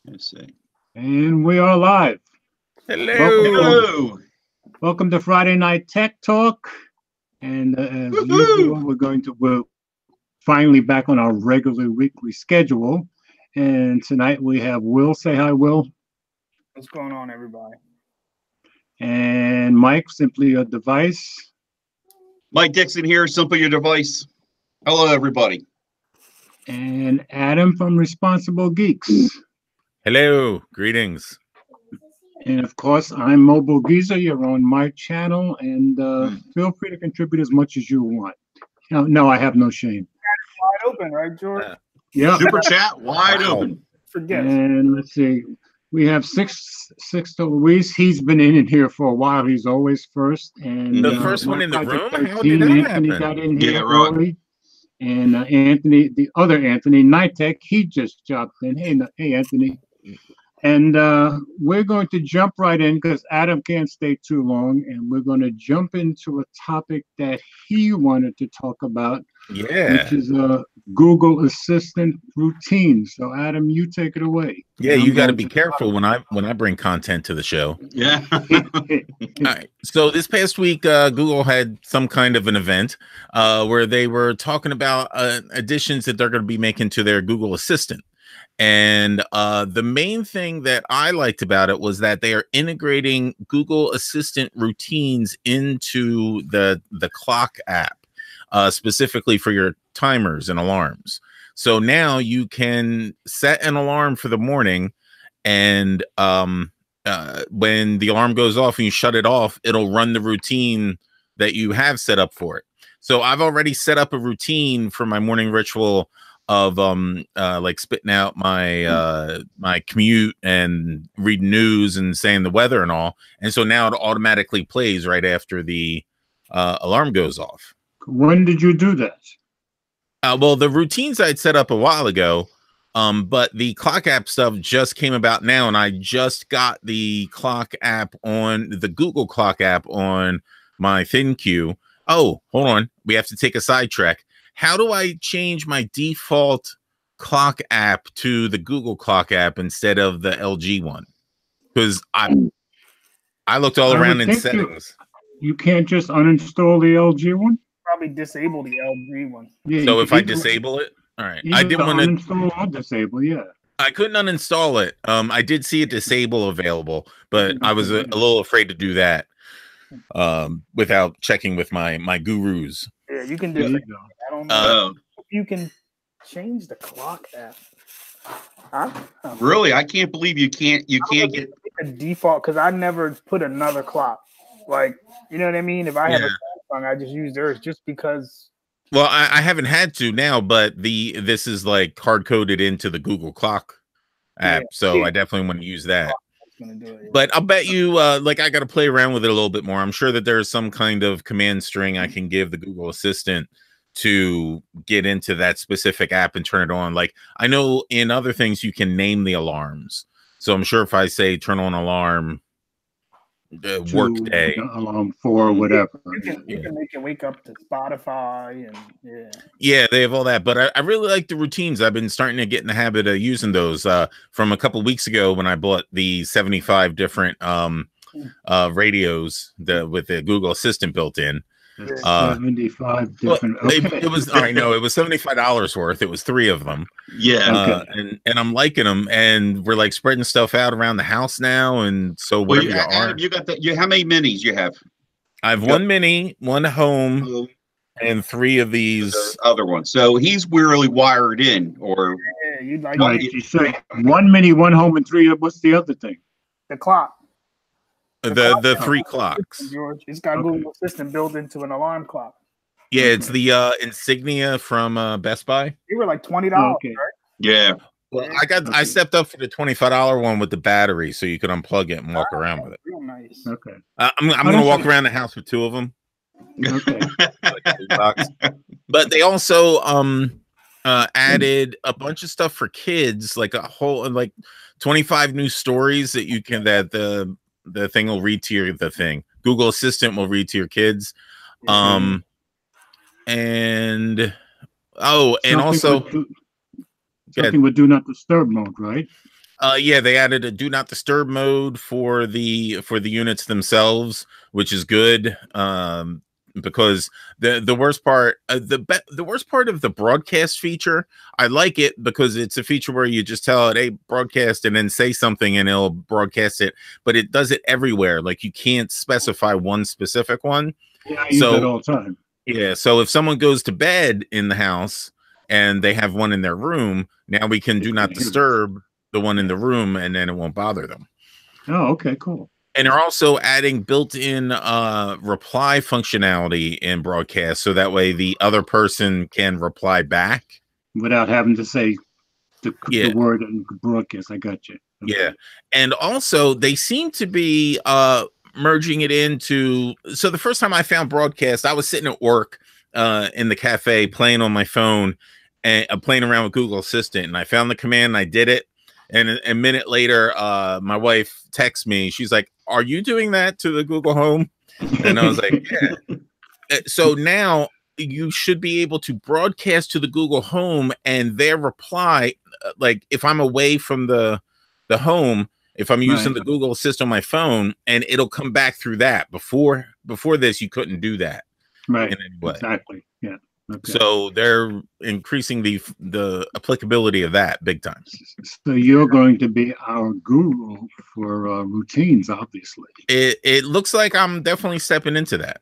Let's see. And we are live. Hello. Welcome to Friday Night Tech Talk. And as usual, we're finally back on our regular weekly schedule. And tonight we have Will. Say hi, Will. What's going on, everybody? And Mike, Simply Your Device. Mike Dixon here, Simply Your Device. Hello, everybody. And Adam from Responsible Geeks. Hello. Greetings. And of course, I'm Mobile Geezer. You're on my channel, and feel free to contribute as much as you want. No, I have no shame. Wide open, right, George? Yeah. Super chat wide open. Forget. And let's see. We have six to Luis. He's been in here for a while. He's always first. And The first one in the Project room? How 13, did that Anthony happen? got in here Yeah, right. early. And Anthony, the other Anthony, Nitech, he just dropped in. Hey, Anthony. And we're going to jump right in because Adam can't stay too long. And we're going to jump into a topic that he wanted to talk about, Yeah. which is Google Assistant routine. So, Adam, you take it away. Yeah, you got to be careful when I bring content to the show. Yeah. All right. So this past week, Google had some kind of an event where they were talking about additions that they're going to be making to their Google Assistant. And the main thing that I liked about it was that they are integrating Google Assistant routines into the clock app, specifically for your timers and alarms. So now you can set an alarm for the morning, and when the alarm goes off and you shut it off, it'll run the routine that you have set up for it. So I've already set up a routine for my morning ritual of like spitting out my my commute and reading news and saying the weather and all. And so now it automatically plays right after the alarm goes off. When did you do that? Well, the routines I'd set up a while ago, but the clock app stuff just came about now, and I just got the clock app on the Google clock app on my ThinQ. Oh, hold on. We have to take a sidetrack. How do I change my default clock app to the Google clock app instead of the LG one? Because I looked all around in settings. You can't just uninstall the LG one? Probably disable the LG one. Yeah, So if I disable it, all right. I didn't want to uninstall or disable, yeah. I couldn't uninstall it. I did see a disable available, but I was a little afraid to do that without checking with my gurus. Yeah, you can do it. I don't know if you can change the clock app. Really? I can't believe you can't get a default, because I never put another clock. Like, you know what I mean? If I have a Samsung, I just use theirs just because. Well, I haven't had to now, but this is like hard coded into the Google Clock app, so I definitely want to use that. But I'll bet you, like, I got to play around with it a little bit more. I'm sure that there's some kind of command string I can give the Google Assistant to get into that specific app and turn it on. Like, I know in other things you can name the alarms, so I'm sure if I say turn on alarm work day, alarm 4 or whatever, you can make it wake up to Spotify and they have all that. But I really like the routines. I've been starting to get in the habit of using those from a couple weeks ago when I bought the 75 different radios with the Google Assistant built in. 75 different. It was I know it was $75 worth. It was 3 of them. Yeah. And I'm liking them, and we're like spreading stuff out around the house now. And so whatever you got how many minis you have? I have 1 mini, 1 home, and 3 of these other ones. So he's really wired in, or you'd like you say 1 mini, 1 home, and 3. What's the other thing? The clock. The 3 clocks. George, it's got Google Assistant built into an alarm clock. Yeah, it's the Insignia from Best Buy. They were like $20, right? Yeah. Well, I stepped up for the $25 one with the battery, so you could unplug it and walk around with it. Real nice. Okay. I'm gonna walk around the house with 2 of them. Okay. But they also added a bunch of stuff for kids, like a whole 25 new stories that you can the thing will read to the thing. Google Assistant will read to your kids. And also something with do not disturb mode, right? Yeah, they added a do not disturb mode for the units themselves, which is good. Because the worst part, the worst part of the broadcast feature, I like it because it's a feature where you just tell it, hey, broadcast, and then say something, and it'll broadcast it. But it does it everywhere. Like you can't specify one specific one. Yeah, I use that all the time. Yeah, so if someone goes to bed in the house and they have one in their room, now we can do not disturb the one in the room, and then it won't bother them. Oh, okay, cool. And they're also adding built-in reply functionality in broadcast, so that way the other person can reply back without having to say the word in broadcast. I got you. Okay. Yeah, and also they seem to be merging it into. So the first time I found broadcast, I was sitting at work in the cafe playing on my phone and playing around with Google Assistant, and I found the command and I did it. And a minute later, my wife texts me. She's like, "Are you doing that to the Google Home?" And I was like, "Yeah." So now you should be able to broadcast to the Google Home, and their reply, like if I'm away from the home, if I'm using the Google Assistant on my phone, and it'll come back through that. Before this, you couldn't do that. Right. In any way. Exactly. Yeah. Okay. So they're increasing the applicability of that big time. So you're going to be our guru for routines, obviously. It looks like I'm definitely stepping into that.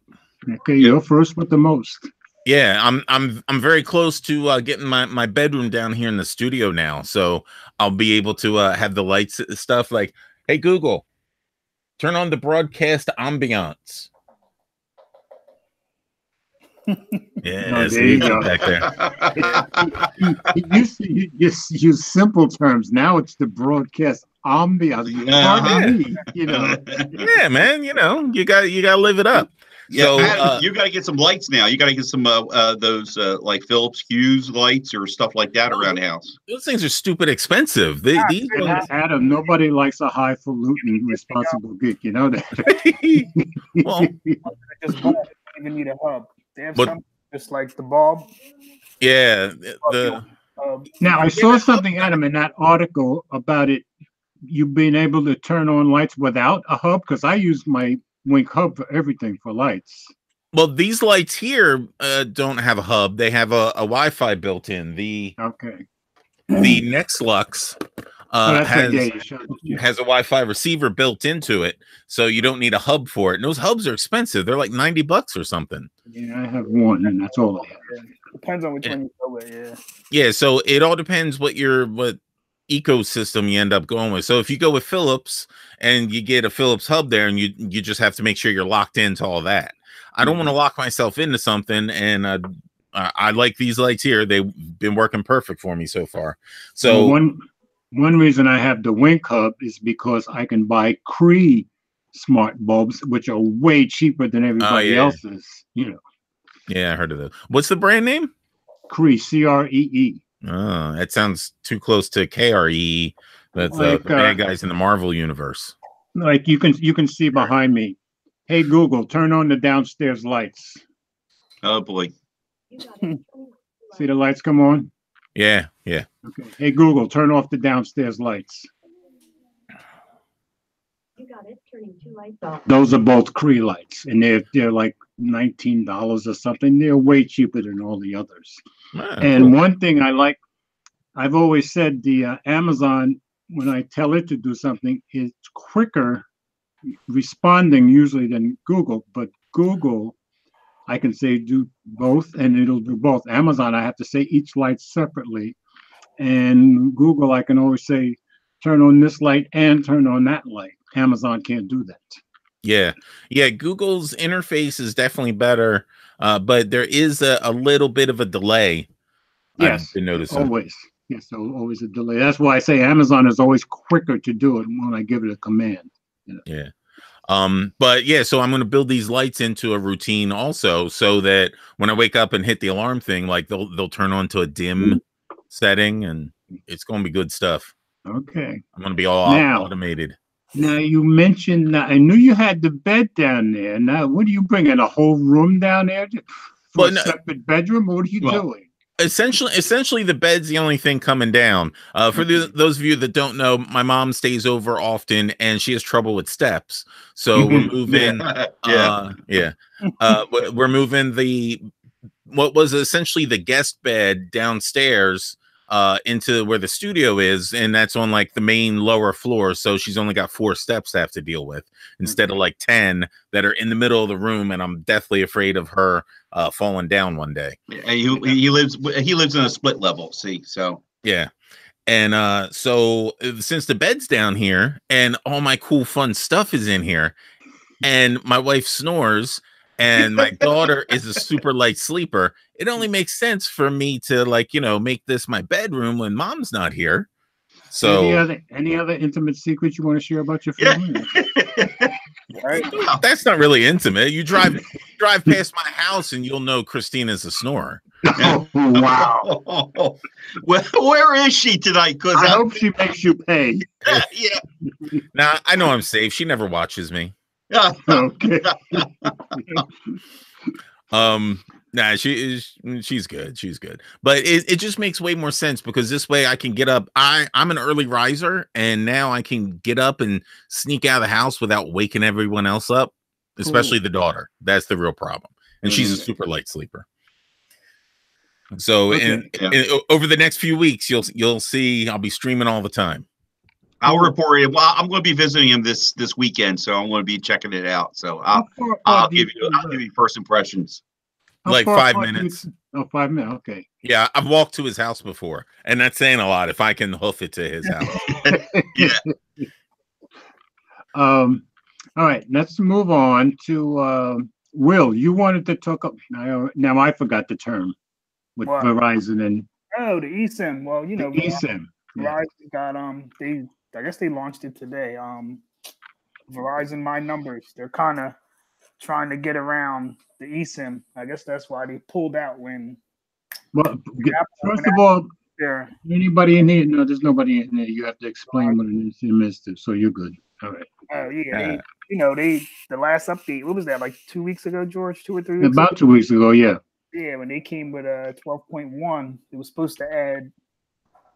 Okay, you're first with the most. Yeah, I'm very close to getting my bedroom down here in the studio now, so I'll be able to have the lights stuff like, hey Google, turn on the broadcast ambiance. Yeah, there you go. Back there. You use simple terms. Now it's the broadcast ambiance. You know. Yeah, man. You know, you got to live it up. Yeah, so Adam, you got to get some lights now. You got to get some those like Philips Hue lights or stuff like that around the house. Those things are stupid expensive. These ones, Adam, nobody likes a highfalutin responsible geek. You know that. Well, just don't even need a hub. They have something just like the bulb. Yeah. Now I saw something, Adam, in that article about it. You being able to turn on lights without a hub, because I use my Wink hub for everything for lights. Well, these lights here don't have a hub. They have a Wi-Fi built in. The Nexlux has a Wi-Fi receiver built into it, so you don't need a hub for it. And those hubs are expensive. They're like $90 or something. Yeah, I have one, and that's all I have. Depends on which one you go with. Yeah. Yeah, so it all depends what ecosystem you end up going with. So if you go with Philips and you get a Philips hub there, and you just have to make sure you're locked into all that. I don't want to lock myself into something, and I like these lights here. They've been working perfect for me so far. So one reason I have the Wink hub is because I can buy Cree smart bulbs, which are way cheaper than everybody else's. You know. Yeah, I heard of those. What's the brand name? Cree, CREE. Oh, that sounds too close to KRE. That's like, the bad guys in the Marvel universe. Like you can see behind me. Hey Google, turn on the downstairs lights. Oh boy. See the lights come on? Yeah. Okay. Hey Google, turn off the downstairs lights. You got it. Turning 2 lights off. Those are both Cree lights, and they're like $19 or something. They're way cheaper than all the others. And one thing I like, I've always said the Amazon, when I tell it to do something, it's quicker responding usually than Google. But Google, I can say do both, and it'll do both. Amazon, I have to say each light separately. And Google, I can always say, turn on this light and turn on that light. Amazon can't do that. Yeah. Google's interface is definitely better, but there is a little bit of a delay. Yes, to notice always. Yes, always a delay. That's why I say Amazon is always quicker to do it when I give it a command. You know? Yeah. But yeah, so I'm going to build these lights into a routine also, so that when I wake up and hit the alarm thing, like they'll turn on to a dim setting, and it's going to be good stuff. Okay. I'm going to be all automated. Now you mentioned, I knew you had the bed down there. Now, what are you bringing? A whole room down there for a separate bedroom? What are you doing? Essentially, the bed's the only thing coming down. For those of you that don't know, my mom stays over often, and she has trouble with steps. So we're moving. Yeah. We're moving what was essentially the guest bed downstairs into where the studio is, and that's on like the main lower floor. So she's only got 4 steps to have to deal with instead of like 10 that are in the middle of the room. And I'm deathly afraid of her falling down one day. Yeah, he lives in a split level. See, so yeah. And so since the bed's down here and all my cool fun stuff is in here, and my wife snores, and my daughter is a super light sleeper, it only makes sense for me to make this my bedroom when mom's not here. So any other intimate secrets you want to share about your family? Right? That's not really intimate. You drive past my house and you'll know Christina's a snorer. Oh, wow. Well, where is she tonight? Because I hope she makes you pay. Yeah. Now I know I'm safe. She never watches me. Okay. Nah, she's good. She's good. But it just makes way more sense because this way I can get up. I'm an early riser, and now I can get up and sneak out of the house without waking everyone else up, especially the daughter. That's the real problem. And she's a super light sleeper. So over the next few weeks, you'll see I'll be streaming all the time. I'll report it. Well, I'm going to be visiting him this weekend, so I'm going to be checking it out. So I'll give you first impressions. Like 5 minutes. 5 minutes. Okay. Yeah, I've walked to his house before, and that's saying a lot. If I can hoof it to his house. Yeah. All right. Let's move on to Will. You wanted to talk up now. I forgot the term with What? Verizon and the eSIM. Well, the eSIM. Verizon got I guess they launched it today. Verizon My Numbers. They're kind of trying to get around the eSIM. I guess that's why they pulled out when. Well, first of all, there. anybody in here? No, there's nobody in here. You have to explain what an eSIM is, so you're good. All right. Oh yeah, the last update. What was that? Like 2 weeks ago, George? 2 or 3 weeks. About 2 weeks ago, yeah. Yeah, when they came with 12.1, it was supposed to add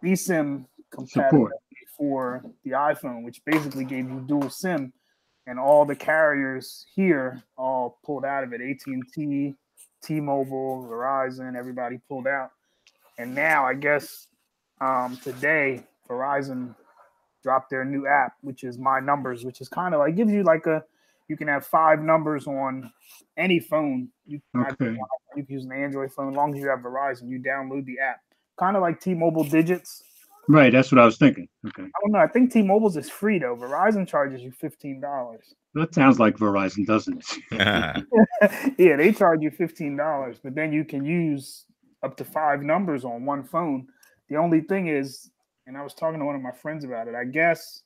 eSIM compatibility for the iPhone, which basically gave you dual SIM, and all the carriers here all pulled out of it. AT&T, T-Mobile, Verizon, everybody pulled out. And now I guess today Verizon dropped their new app, which is My Numbers, which is kind of like gives you you can have 5 numbers on any phone. You can use an Android phone as long as you have Verizon. You download the app, kind of like T-Mobile Digits. Right, that's what I was thinking. Okay. I don't know. I think T-Mobile's is free though. Verizon charges you $15. That sounds like Verizon, doesn't it? Yeah, they charge you $15, but then you can use up to 5 numbers on one phone. The only thing is, and I was talking to one of my friends about it, I guess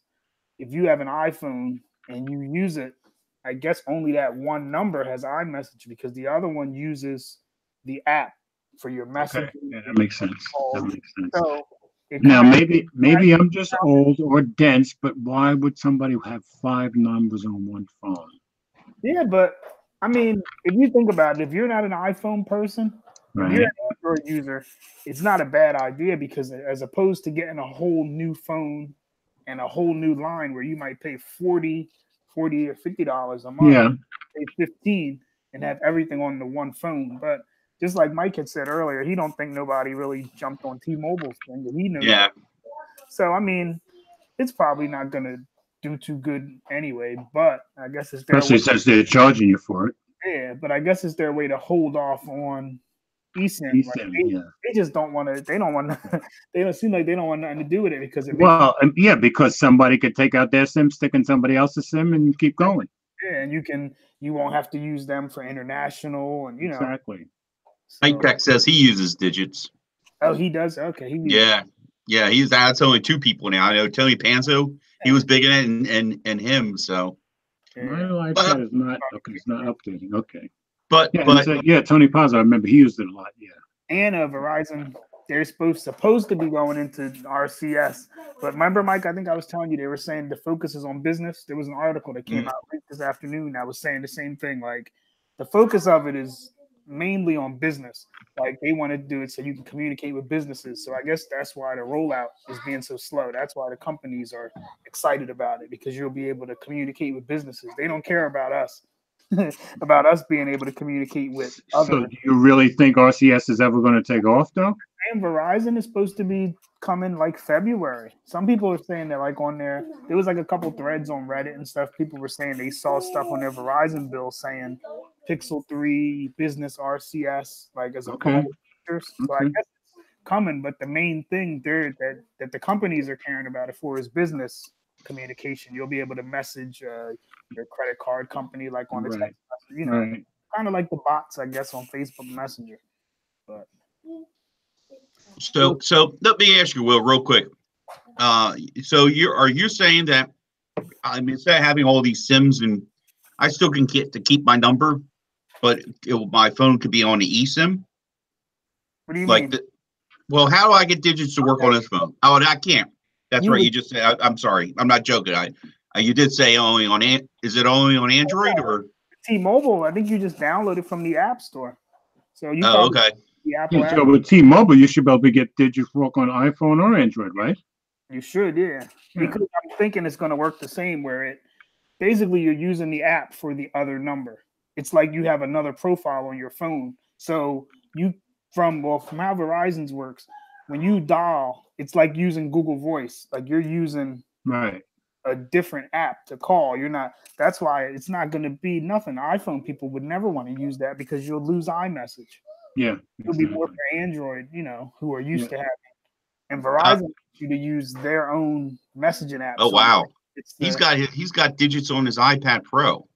if you have an iPhone and you use it, I guess only that one number has iMessage because the other one uses the app for your message. Okay. Yeah, that makes sense. So now maybe I'm just old or dense, but why would somebody have 5 numbers on one phone? Yeah, but I mean, if you think about it, if you're not an iPhone person, right, if you're an Android user, it's not a bad idea because as opposed to getting a whole new phone and a whole new line where you might pay $40 or $50 a month, pay $15 and have everything on the one phone. But just like Mike had said earlier, he don't think nobody really jumped on T-Mobile's thing. He knows. Yeah. So I mean, it's probably not gonna do too good anyway. But I guess it's their especially since they're charging you for it. Yeah, but I guess it's their way to hold off on eSIM. They just don't want to. They don't want to. They don't seem like they don't want nothing to do with it because because somebody could take out their SIM, stick in somebody else's SIM, and keep going. Yeah, and you won't have to use them for international and exactly. Mike Peck says he uses Digits. Oh, he does. Okay. Yeah. That's only 2 people now. I know Tony Panzo. He was big in it, and him. So my iPad is not okay. It's not updating. Okay. But Tony Panzo. I remember he used it a lot. Yeah. And Verizon, they're supposed to be going into RCS. But remember, Mike, I think I was telling you they were saying the focus is on business. There was an article that came out late this afternoon that was saying the same thing. Like the focus of it is mainly on business. Like they want to do it so you can communicate with businesses. So I guess that's why the rollout is being so slow. That's why the companies are excited about it, because you'll be able to communicate with businesses. They don't care about us, about us being able to communicate with others. So do you really think RCS is ever going to take off though? And Verizon is supposed to be coming like February. Some people are saying that like on there was like a couple threads on Reddit and stuff. People were saying they saw stuff on their Verizon bill saying Pixel 3 business RCS like as a part of features. So I guess it's coming, but the main thing there that the companies are caring about it for is business communication. You'll be able to message your credit card company like on the text message, you know, kind of like the bots, I guess, on Facebook Messenger. But so let me ask you, Will, real quick. So are you saying that, I mean, instead of having all these SIMs and I still can get to keep my number, but my phone could be on the eSIM? What do you mean? Well, how do I get digits to work on this phone? Oh, I can't. That's right. You just said. I'm sorry. I'm not joking. You did say only on. Is it only on Android or T-Mobile? I think you just download it from the App Store. So you. Oh, okay. The Apple so with T-Mobile, you should be able to get digits work on iPhone or Android, right? You should, yeah. Because I'm thinking it's going to work the same. Where it basically you're using the app for the other number. It's like you have another profile on your phone. So from how Verizon's works, when you dial, it's like using Google Voice. Like you're using a different app to call. You're not. That's why it's not going to be nothing. iPhone people would never want to use that because you'll lose iMessage. Yeah, it'll be more for Android, you know, who are used to having. And Verizon wants you to use their own messaging app. Oh wow, he's got digits on his iPad Pro.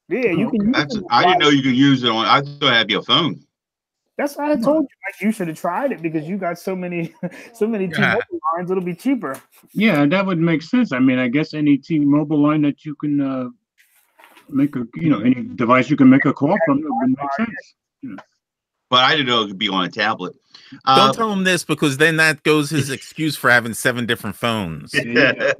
Yeah, you can. I didn't know you could use it on. I thought it had your phone. That's why I told you, like, you should have tried it because you got so many T-Mobile lines. It'll be cheaper. Yeah, that would make sense. I mean, I guess any T-Mobile line that you can make any device you can make a call from would make sense. Yeah. But I didn't know it could be on a tablet. Don't tell him this because then that goes his excuse for having 7 different phones. Yeah.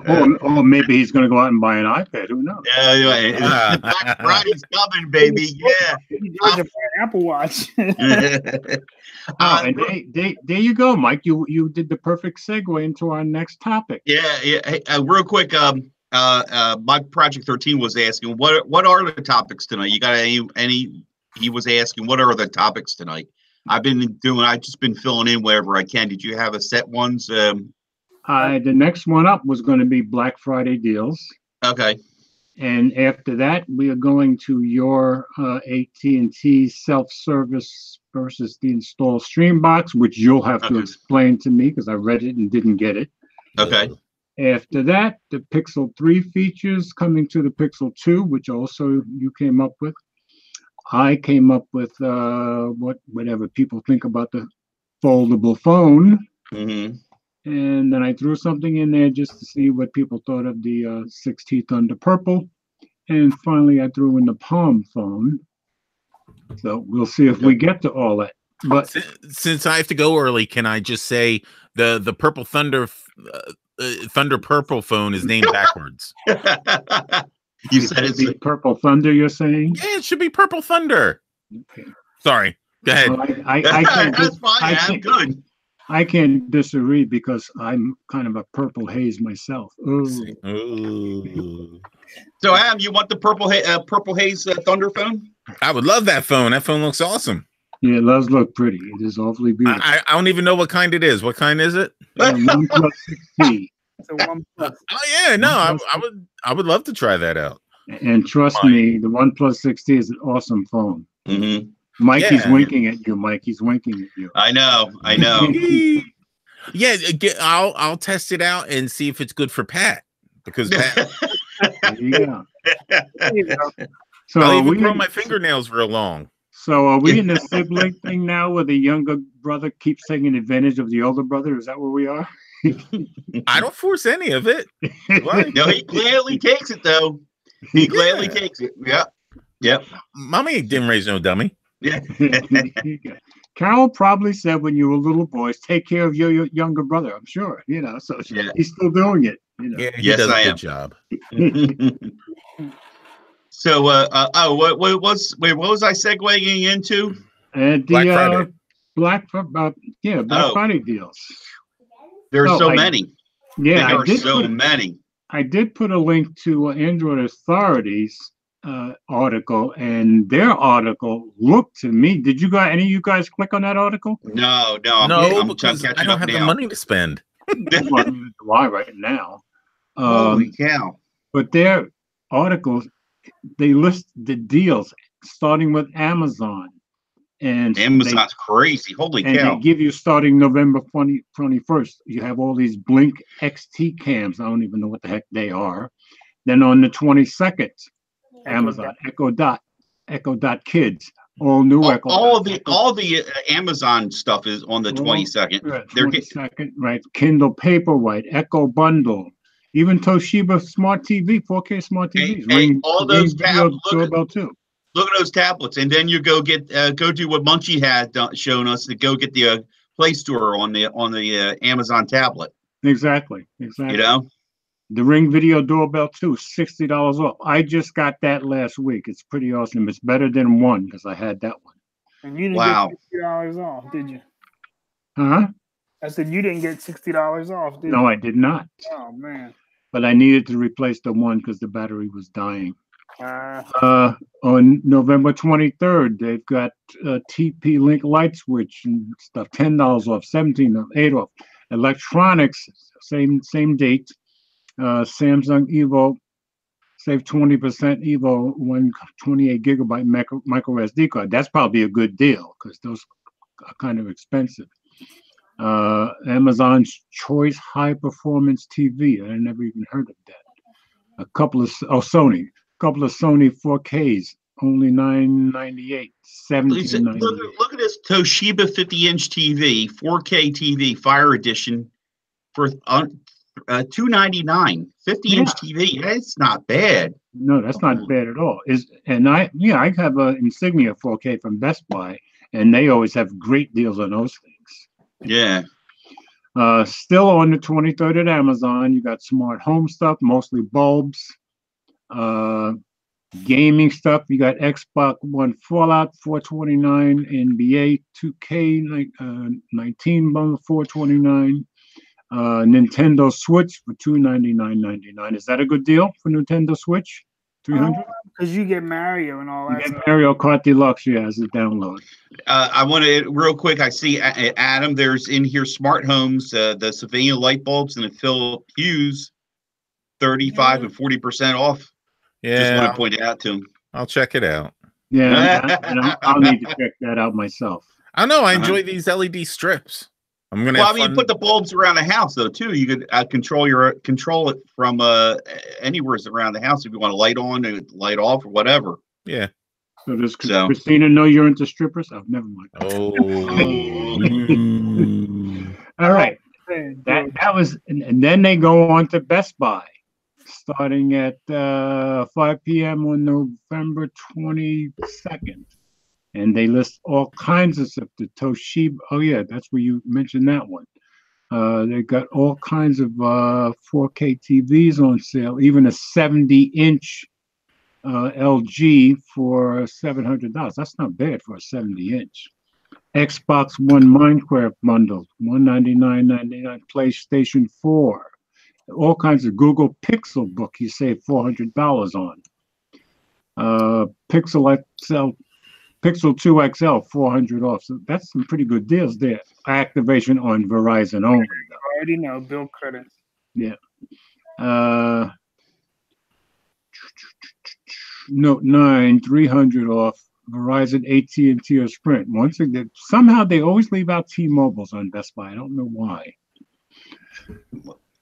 or maybe he's going to go out and buy an iPad. Who knows? Yeah, Black Friday's coming, baby. Yeah. An Apple Watch. And there you go, Mike. You did the perfect segue into our next topic. Yeah. Hey, real quick. My Project 13 was asking what are the topics tonight? You got any? He was asking, what are the topics tonight? I've just been filling in wherever I can. Did you have a set ones? The next one up was going to be Black Friday deals. Okay. And after that, we are going to your AT&T self-service versus the install Streambox, which you'll have to explain to me because I read it and didn't get it. Okay. After that, the Pixel 3 features coming to the Pixel 2, which also you came up with. I came up with whatever people think about the foldable phone. Mm-hmm. And then I threw something in there just to see what people thought of the 6T Thunder Purple. And finally, I threw in the Palm phone. So we'll see if we get to all that. But since I have to go early, can I just say the Purple Thunder Purple phone is named backwards? You said it's Purple Thunder, you're saying? Yeah, it should be Purple Thunder. Okay. Sorry. Go ahead. Well, I can't. That's fine. I'm good. I can't disagree because I'm kind of a purple haze myself. Ooh. So, Adam, you want the purple haze Thunder phone? I would love that phone. That phone looks awesome. Yeah, it does look pretty. It is awfully beautiful. I don't even know what kind it is. What kind is it? OnePlus 6T. Oh yeah, no, I would love to try that out. And trust me, the OnePlus 6T is an awesome phone. Mm-hmm. Mikey's winking at you. Mike, he's winking at you. I know. Yeah, I'll test it out and see if it's good for Pat because Pat. Yeah. So I'll even grow my fingernails real long. So are we in the sibling thing now, where the younger brother keeps taking advantage of the older brother? Is that where we are? I don't force any of it. No, he gladly takes it, though. He gladly takes it. Yep. Mommy didn't raise no dummy. Yeah. Carol probably said when you were little boys, take care of your younger brother. I'm sure, so he's still doing it. Yeah, he does a good job. So, what was I segueing into? And Black Friday. Black Oh. Friday deals. There are Oh, so many. Yeah, There are so many. I did put a link to Android Authority's article, and their article looked to me. Did you guys, any of you guys, click on that article? No, No, because I don't have the money to spend. Why right now? Holy cow! But their articles, they list the deals starting with Amazon, and Amazon's crazy. Holy and cow! they give you starting November 21st. You have all these Blink XT cams. I don't even know what the heck they are. Then on the 22nd, Amazon Echo Dot Kids, all new Echo. All the Amazon stuff is on the 22nd. Right, 22nd, right? Kindle Paperwhite, Echo Bundle, even Toshiba Smart TV, 4K Smart TVs. Hey, all those tablets. Doorbell too. Look at those tablets, and then you go get go do what Munchie had shown us to go get the Play Store on the Amazon tablet. Exactly. You know. The Ring Video Doorbell 2, $60 off. I just got that last week. It's pretty awesome. It's better than one because I had that one. And you didn't get $60 off, did you? Huh? I said you didn't get $60 off, did you? No, I did not. Oh, man. But I needed to replace the one because the battery was dying. On November 23rd, they've got TP-Link light switch and stuff, $10 off, 17 off, 8 off. Electronics, same date. Samsung Evo, save 20%. Evo, 128 gigabyte micro SD card. That's probably a good deal because those are kind of expensive. Amazon's Choice High Performance TV. I never even heard of that. Sony. A couple of Sony 4Ks, only $998, $17.98. Look at this Toshiba 50-inch TV, 4K TV, Fire Edition for $299. 50-inch TV. That's not bad. No, that's not bad at all. I have an Insignia 4K from Best Buy, and they always have great deals on those things. Yeah. Still on the 23rd at Amazon, you got smart home stuff, mostly bulbs. Gaming stuff, you got Xbox One Fallout $429, NBA 2K19 bundle $429, Nintendo Switch for $299.99. Is that a good deal for Nintendo Switch? $300? Because you get Mario and all that. You get Mario Kart Deluxe, as a download. I want to real quick. I see Adam. There's in here smart homes, the Savannah light bulbs and the Philip Hughes, 35 and 40% off. Yeah, just want to point it out to him. I'll check it out. Yeah, I'll need to check that out myself. I know. I enjoy these LED strips. I'm gonna. Well, I mean, you put the bulbs around the house though too. You could control it from anywhere around the house if you want to light on or light off or whatever. Yeah. So does Christina know you're into strippers? Oh, never mind. Oh. All right. That was, and then they go on to Best Buy. Starting at 5 p.m. on November 22nd. And they list all kinds of stuff. The Toshiba, oh yeah, that's where you mentioned that one. They got all kinds of 4K TVs on sale, even a 70-inch LG for $700. That's not bad for a 70-inch. Xbox One Minecraft bundle, $199.99. PlayStation 4. All kinds of Google Pixel book you save $400 on. Pixel 2 XL $400 off. So that's some pretty good deals there. Activation on Verizon only. I already know bill credits. Yeah. Note 9 $300 off. Verizon, AT&T, or Sprint. Once again, somehow they always leave out T-Mobiles on Best Buy. I don't know why.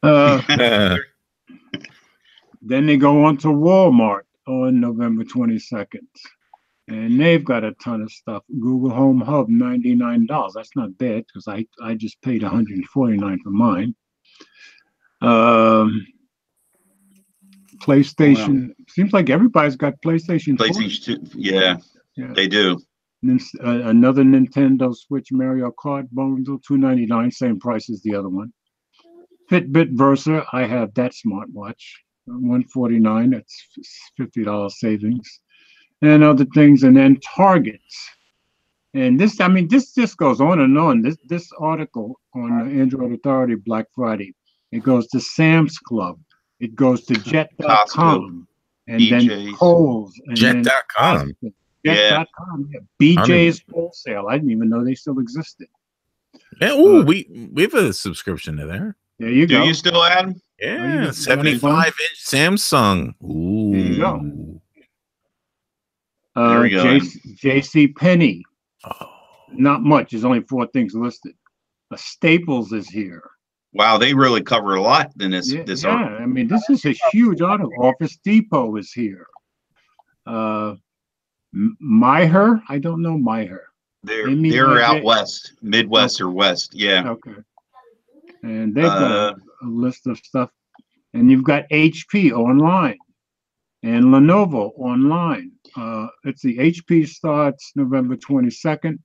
Then they go on to Walmart on November 22nd. And they've got a ton of stuff. Google Home Hub, $99. That's not bad because I just paid $149 for mine. PlayStation. Wow. Seems like everybody's got PlayStation 4. PlayStation 2. Yeah, they do. And another Nintendo Switch Mario Kart bundle, $299, same price as the other one. Fitbit Versa, I have that smartwatch. $149. That's $50 savings, and other things, and then Targets. And this, I mean, this just goes on and on. This article on the Android Authority Black Friday, it goes to Sam's Club, it goes to Jet.com, and then BJ's. Kohl's, and then Jet.com. Jet.com, yeah. BJ's Wholesale. I didn't even know they still existed. Yeah, ooh, we have a subscription to there. There you Do go. you still add? Yeah, you 75-inch Samsung. Ooh. There you go. There we go. J.C. Penney. Oh. Not much. There's only 4 things listed. Staples is here. Wow, they really cover a lot in this. Yeah, this yeah. I mean, this is a huge article. Office Depot is here. Myher, I don't know Myher. They're out west, Midwest or West. Yeah. Okay. And they've got a list of stuff. And you've got HP online and Lenovo online. Let's see, HP starts November 22nd.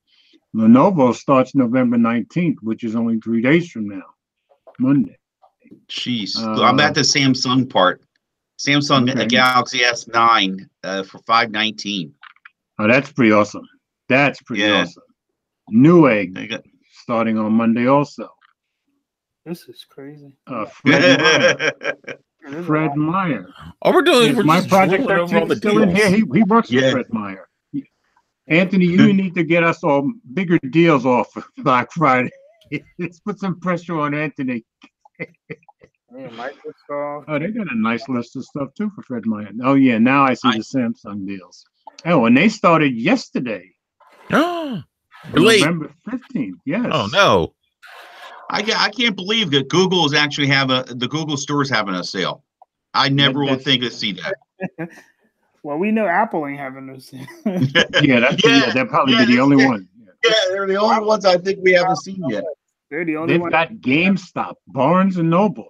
Lenovo starts November 19th, which is only 3 days from now, Monday. Jeez, I'm at the Samsung part. Samsung Galaxy S9 for $519. Oh, that's pretty awesome. That's pretty awesome. Newegg starting on Monday also. This is crazy. Fred Meyer. All we're doing is we're my just project rolling over all the still in here. deals. He works with Fred Meyer. Anthony, you need to get us all bigger deals off Black Friday. Let's put some pressure on Anthony. Yeah, Microsoft. Oh, they got a nice list of stuff too for Fred Meyer. Oh yeah, now I see the Samsung deals. Oh, and they started yesterday. Oh, late. November 15th. Yes. Oh no. I can't believe that Google is actually the Google store is having a sale. I never would think to see that. Well, we know Apple ain't having those. They'll probably be the only one. Yeah, they're the only ones I think we haven't seen yet. They're the only They've one. got GameStop, Barnes and Noble,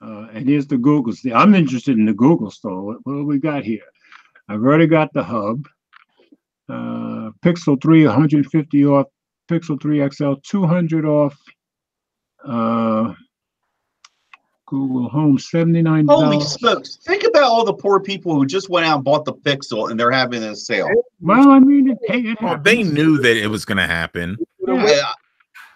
and here's the Google store. I'm interested in the Google store. What do we got here? I've already got the Hub, Pixel 3 150 off, Pixel 3 XL 200 off. Google Home $79. Holy smokes! Think about all the poor people who just went out and bought the Pixel and they're having a sale. Well, I mean, they knew that it was going to happen. Yeah.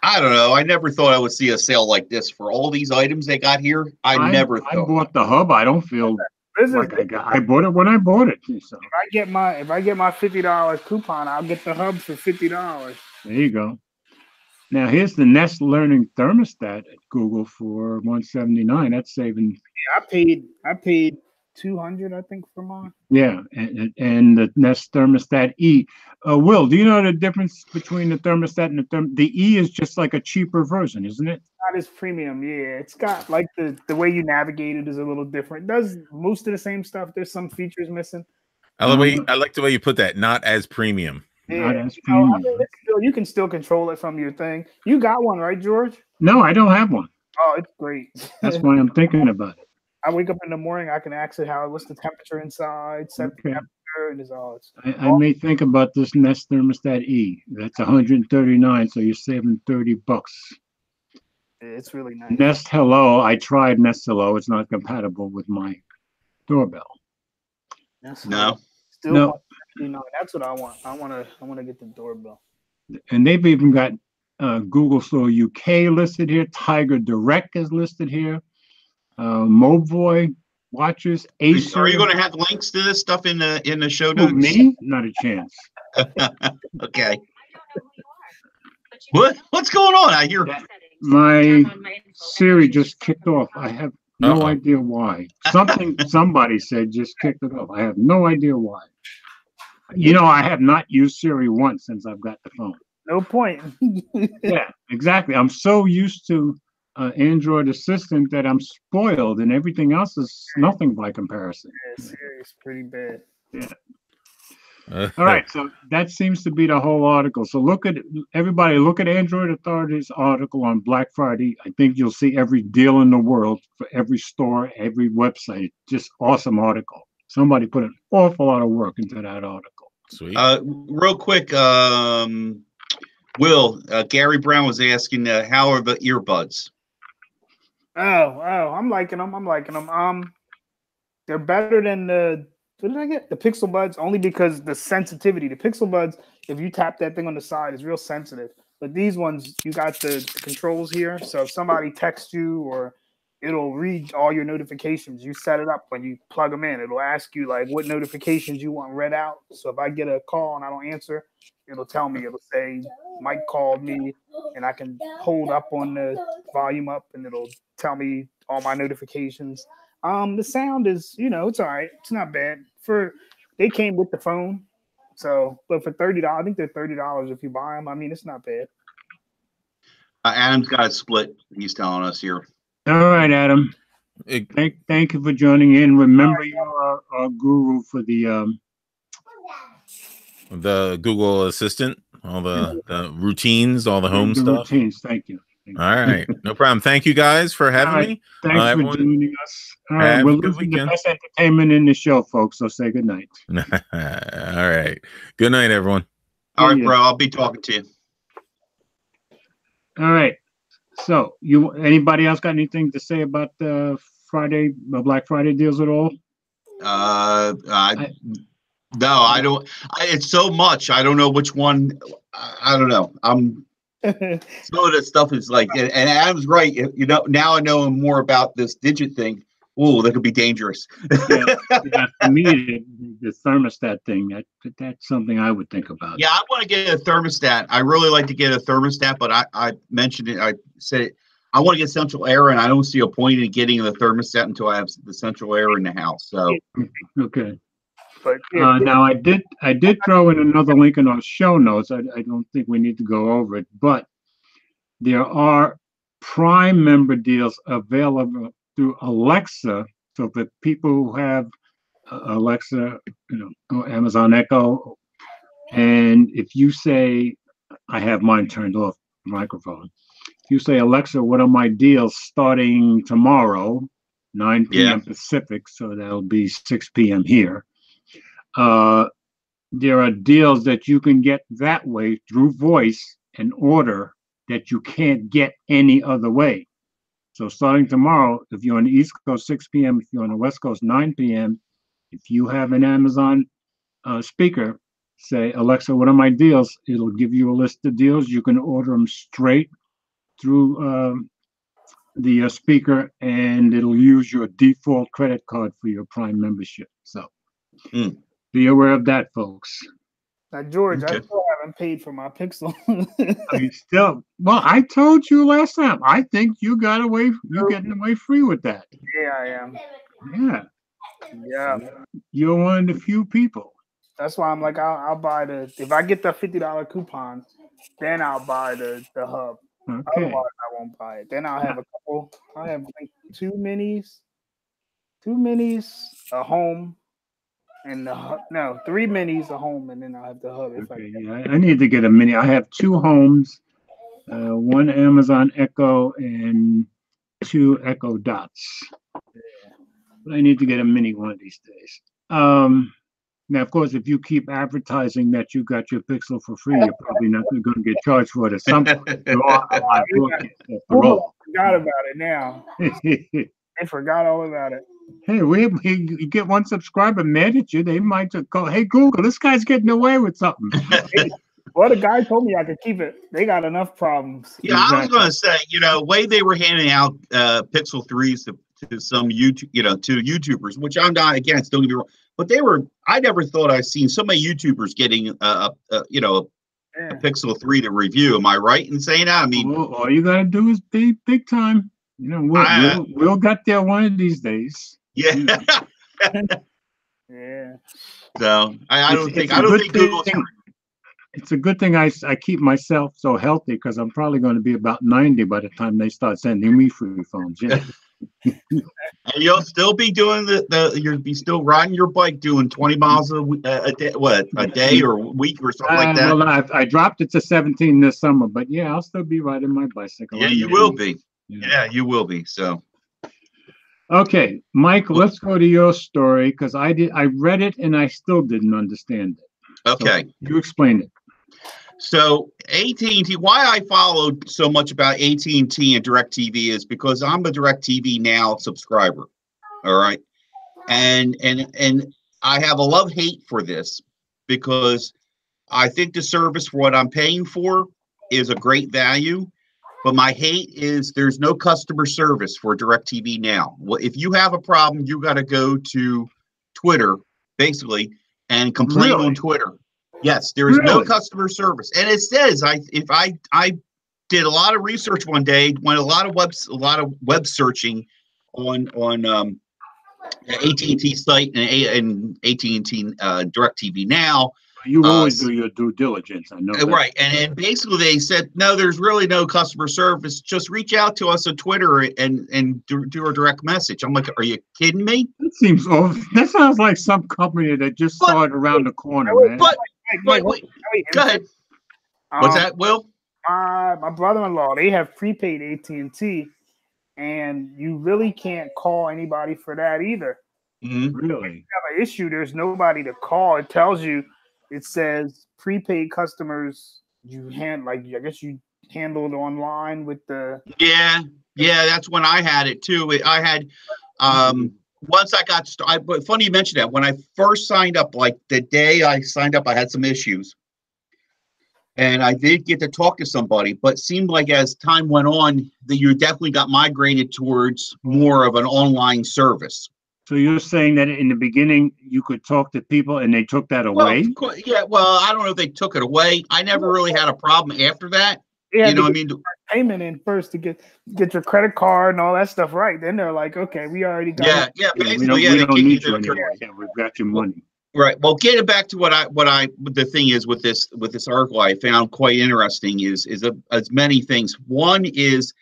I don't know. I never thought I would see a sale like this for all these items they got here. I never thought. I bought the Hub. I don't feel like I bought it when I bought it. So. If I get my $50 coupon, I'll get the Hub for $50. There you go. Now here's the Nest Learning Thermostat at Google for $179. That's saving. Yeah, I paid $200, I think, for mine. Yeah, and the Nest Thermostat E. Will, do you know the difference between the thermostat and the E is just like a cheaper version, isn't it? Not as premium, yeah. It's got like the way you navigate it is a little different. It does most of the same stuff. There's some features missing. I like the way you put that. Not as premium. Yeah, not as premium. I mean, you can still control it from your thing. You got one, right, George? No, I don't have one. Oh, it's great. That's why I'm thinking about it. I wake up in the morning, I can access what's the temperature inside, set the temperature, and it's all. I may think about this Nest Thermostat E. That's $139, so you're saving $30. It's really nice. Nest Hello, I tried Nest Hello. It's not compatible with my doorbell. No. Still no. That's what I want. I want to get the doorbell. And they've even got Google Store UK listed here. Tiger Direct is listed here. Movoy watches. Acer. Are you going to have links to this stuff in the show notes? Me? Not a chance. Okay. What's going on? I hear my Siri just kicked off. I have no idea why. Somebody said just kicked it off. I have no idea why. You know, I have not used Siri once since I've got the phone. No point. Yeah, exactly. I'm so used to Android Assistant that I'm spoiled, and everything else is nothing by comparison. Yeah, Siri's pretty bad. Yeah. All right, so that seems to be the whole article. So look at Android Authority's article on Black Friday. I think you'll see every deal in the world for every store, every website. Just awesome article. Somebody put an awful lot of work into that article. Sweet. Real quick, Will, Gary Brown was asking, how are the earbuds? Oh, I'm liking them. they're better than the. What did I get? The Pixel Buds, only because the sensitivity. The Pixel Buds, if you tap that thing on the side, is real sensitive. But these ones, you got the controls here. So if somebody texts you, or it'll read all your notifications. You set it up when you plug them in. It'll ask you like what notifications you want read out. So if I get a call and I don't answer, it'll tell me. It'll say Mike called me, and I can hold up on the volume up, and it'll tell me all my notifications. The sound is, it's all right. It's not bad. They came with the phone, so but for $30, I think they're $30 if you buy them. I mean, it's not bad. Adam's got a split. He's telling us here. All right, Adam. Thank you for joining in. Remember, you're our guru for the Google Assistant, all the routines, all the home stuff. Routines. Thank you. All right, no problem. Thank you guys for having me. Thanks for joining us. All right, we're losing the best entertainment in the show, folks. So say good night. All right, good night, everyone. All right, bro. I'll be talking to you. All right. So, anybody else got anything to say about the Black Friday deals at all? No, I don't. It's so much. I don't know which one. I don't know. Some of the stuff is like, and Adam's right. Now I know more about this digit thing. Oh, that could be dangerous. Yeah, for me, the thermostat thing, that's something I would think about. Yeah, I want to get a thermostat. I really like to get a thermostat, but I mentioned it. I said it. I want to get central air, and I don't see a point in getting the thermostat until I have the central air in the house. So, okay. Now I did throw in another link in our show notes. I don't think we need to go over it, but there are Prime member deals available through Alexa. So for people who have Alexa, or Amazon Echo, and if you say, I have mine turned off the microphone. If you say, Alexa, what are my deals starting tomorrow, 9 p.m. Pacific, so that'll be 6 p.m. here. There are deals that you can get that way through voice and order that you can't get any other way. So starting tomorrow, if you're on the East Coast, 6 p.m., if you're on the West Coast, 9 p.m., if you have an Amazon speaker, say, Alexa, what are my deals? It'll give you a list of deals. You can order them straight through the speaker, and it'll use your default credit card for your Prime membership. So be aware of that, folks. Now, George, I still haven't paid for my Pixel. Well, I told you last time. I think you're getting away free with that. Yeah, I am. Yeah. Yeah. You're one of the few people. That's why I'm like, I'll buy if I get the $50 coupon, then I'll buy the hub. Okay. Otherwise, I won't buy it. Then I'll have I have like two minis, a home, and three minis, a home, and then I'll have the hub. I need to get a mini. I have 2 homes, one Amazon Echo and 2 Echo Dots. But I need to get a mini one of these days. Now, of course, if you keep advertising that you got your Pixel for free, you're probably not going to get charged for it at some point. I forgot about it now. I forgot all about it. Hey, you get one subscriber mad at you, they might just go, hey, Google, this guy's getting away with something. Well, the guy told me I could keep it. They got enough problems. Yeah, exactly. I was going to say, way they were handing out Pixel 3s to some YouTube, to YouTubers, which I'm not against, don't get me wrong. But I never thought I'd seen so many YouTubers getting, a Pixel 3 to review. Am I right in saying that? I mean, all you got to do is be big time. We'll get there one of these days. Yeah. Yeah. So I don't think Google's. It's a good thing I keep myself so healthy, because I'm probably going to be about 90 by the time they start sending me free phones. Yeah. And you'll still be doing you'll be still riding your bike, doing 20 miles a day, a day or a week or something like that. Well, I dropped it to 17 this summer, but yeah, I'll still be riding my bicycle. Yeah, you will be. Yeah, you will be. So. Okay, Mike, let's go to your story, because I read it and I still didn't understand it. Okay. So you explain it. So AT&T, why I followed so much about AT&T and DirecTV is because I'm a DirecTV Now subscriber. All right. and I have a love-hate for this because I think the service for what I'm paying for is a great value, but my hate is there's no customer service for DirecTV Now. Well, if you have a problem, you got to go to Twitter, basically, and complain on Twitter. Yes, there is no customer service, and it says I did a lot of research one day, went a lot of web searching on AT&T site and AT&T DirecTV Now. You always do your due diligence. I know that. Right, and basically they said no, there's really no customer service. Just reach out to us on Twitter and do a direct message. I'm like, are you kidding me? That seems awful. That sounds like some company that just started around the corner, man. But wait, go ahead. What's that, Will? My brother-in-law, they have prepaid AT&T, and you really can't call anybody for that either. Mm-hmm. Really? If you have an issue, there's nobody to call. It tells you, it says prepaid customers, I guess you handled online with the. Yeah, that's when I had it too. I had, once I got started, but funny you mentioned that. When I first signed up, like the day I signed up, I had some issues. And I did get to talk to somebody, but it seemed like as time went on, that you definitely got migrated towards more of an online service. So you're saying that in the beginning you could talk to people and they took that away? Well, yeah, well, I don't know if they took it away. I never really had a problem after that. Yeah, you know what I mean? Payment in first to get your credit card and all that stuff right. Then they're like, okay, we already got basically, we don't need you anymore. Yeah, we've got your money. Right. Well, getting back to the thing is with this article I found quite interesting is as many things. One is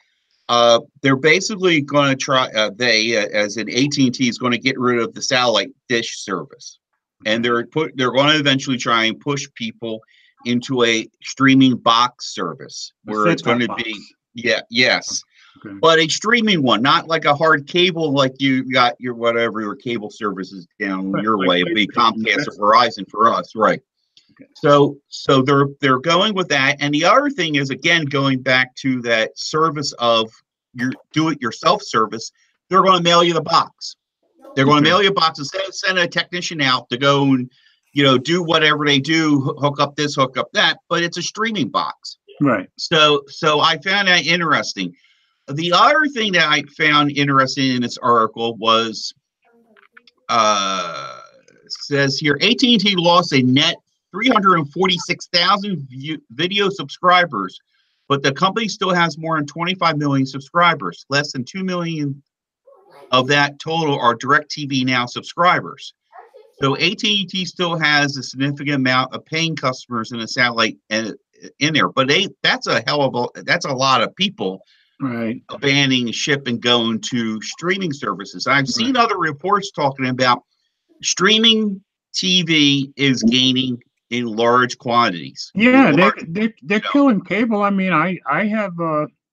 they're basically going to try as an AT&T is going to get rid of the satellite dish service, and they're going to eventually try and push people into a streaming box service where it's going to be yes. Okay. But a streaming one, not like a hard cable, like you got your cable services down your way. It'd be Comcast or Verizon for us, right? Okay. So they're going with that, and the other thing is again going back to that service of your do-it-yourself service. They're going to mail you the box. They're going to mail you a box and send a technician out to go and do whatever they do, hook up this, hook up that. But it's a streaming box, right? So I found that interesting. The other thing that I found interesting in this article was, says here, AT&T lost a net 346,000 video subscribers, but the company still has more than 25 million subscribers. Less than 2 million of that total are DirecTV Now subscribers. So AT&T still has a significant amount of paying customers in the satellite in there, but that's a lot of people. Right. Abandoning ship and going to streaming services. I've seen other reports talking about streaming TV is gaining in large quantities. Yeah, they're killing cable. I mean, I have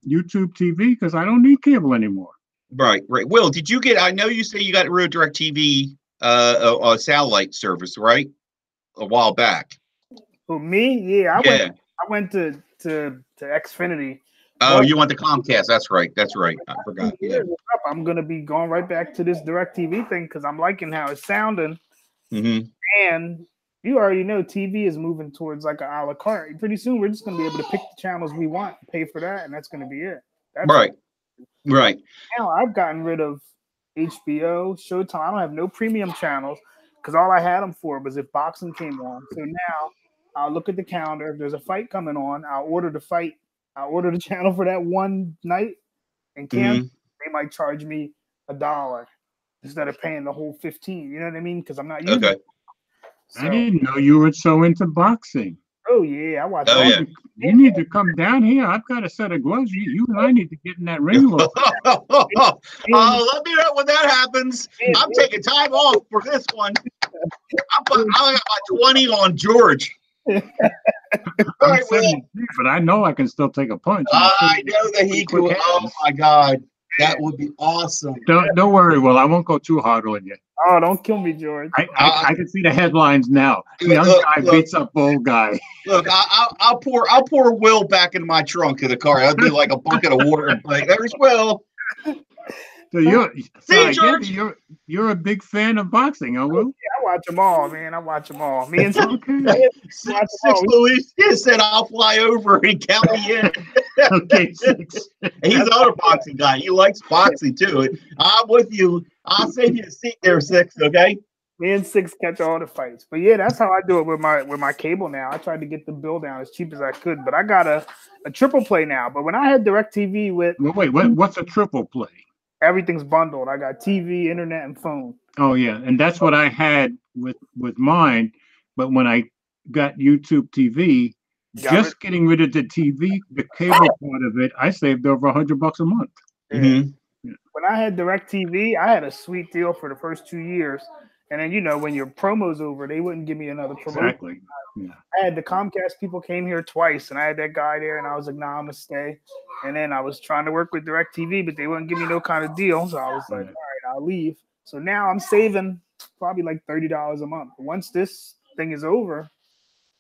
YouTube TV because I don't need cable anymore. Right. Will, did you get? I know you say you got rid of DirecTV a satellite service, right? A while back. For me, yeah, I went to Xfinity. Oh, you went to Comcast. That's right. I forgot. Yeah. I'm going to be going right back to this DirecTV thing because I'm liking how it's sounding. Mm-hmm. And you already know TV is moving towards like an a la carte. Pretty soon, we're just going to be able to pick the channels we want, pay for that, and that's going to be it. Right. Now, I've gotten rid of HBO, Showtime. I don't have no premium channels because all I had them for was if boxing came on. So now I'll look at the calendar. If there's a fight coming on, I'll order the fight. I'll order the channel for that one night, and they might charge me $1 instead of paying the whole 15. You know what I mean? Because I'm not using it. So, I didn't know you were so into boxing. Oh yeah, I watch. Oh yeah. You need to come down here. I've got a set of gloves. You and I need to get in that ring. Let me know when that happens. I'm taking time off for this one. I got my 20 on George. I'm 73, but I know I can still take a punch. I know that he could. Oh my God, that would be awesome. Don't worry, Will. I won't go too hard on you. Oh, don't kill me, George. I can see the headlines now. Young guy beats up old guy. Look, I'll pour Will back into my trunk of the car. That'd be like a bucket of water. Like, there's Will. So you're, so I George. guess you're a big fan of boxing, huh, Will? Yeah, I watch them all, man. I watch them all. Me and Okay. Six Louis said, "I'll fly over and count me in." Okay, 6. He's another boxing guy. He likes boxing too. I'm with you. I'll save you a seat there, 6. Okay. Me and 6 catch all the fights. But yeah, that's how I do it with my cable now. I tried to get the bill down as cheap as I could, but I got a triple play now. But when I had DirecTV with Well, wait, what's a triple play? everything's bundled. I got TV, internet, and phone. Oh yeah, and that's what I had with mine. But when I got YouTube TV, just getting rid of the TV, the cable part of it, I saved over $100 a month. Mm-hmm. When I had DirecTV, I had a sweet deal for the first 2 years. And then, when your promo's over, they wouldn't give me another promotion. Exactly. Yeah. I had the Comcast people came here twice, and I had that guy there, and I was like, nah, I'm going to stay. And then I was trying to work with DirecTV, but they wouldn't give me no kind of deal. So I was like, all right, I'll leave. So now I'm saving probably like $30 a month. Once this thing is over,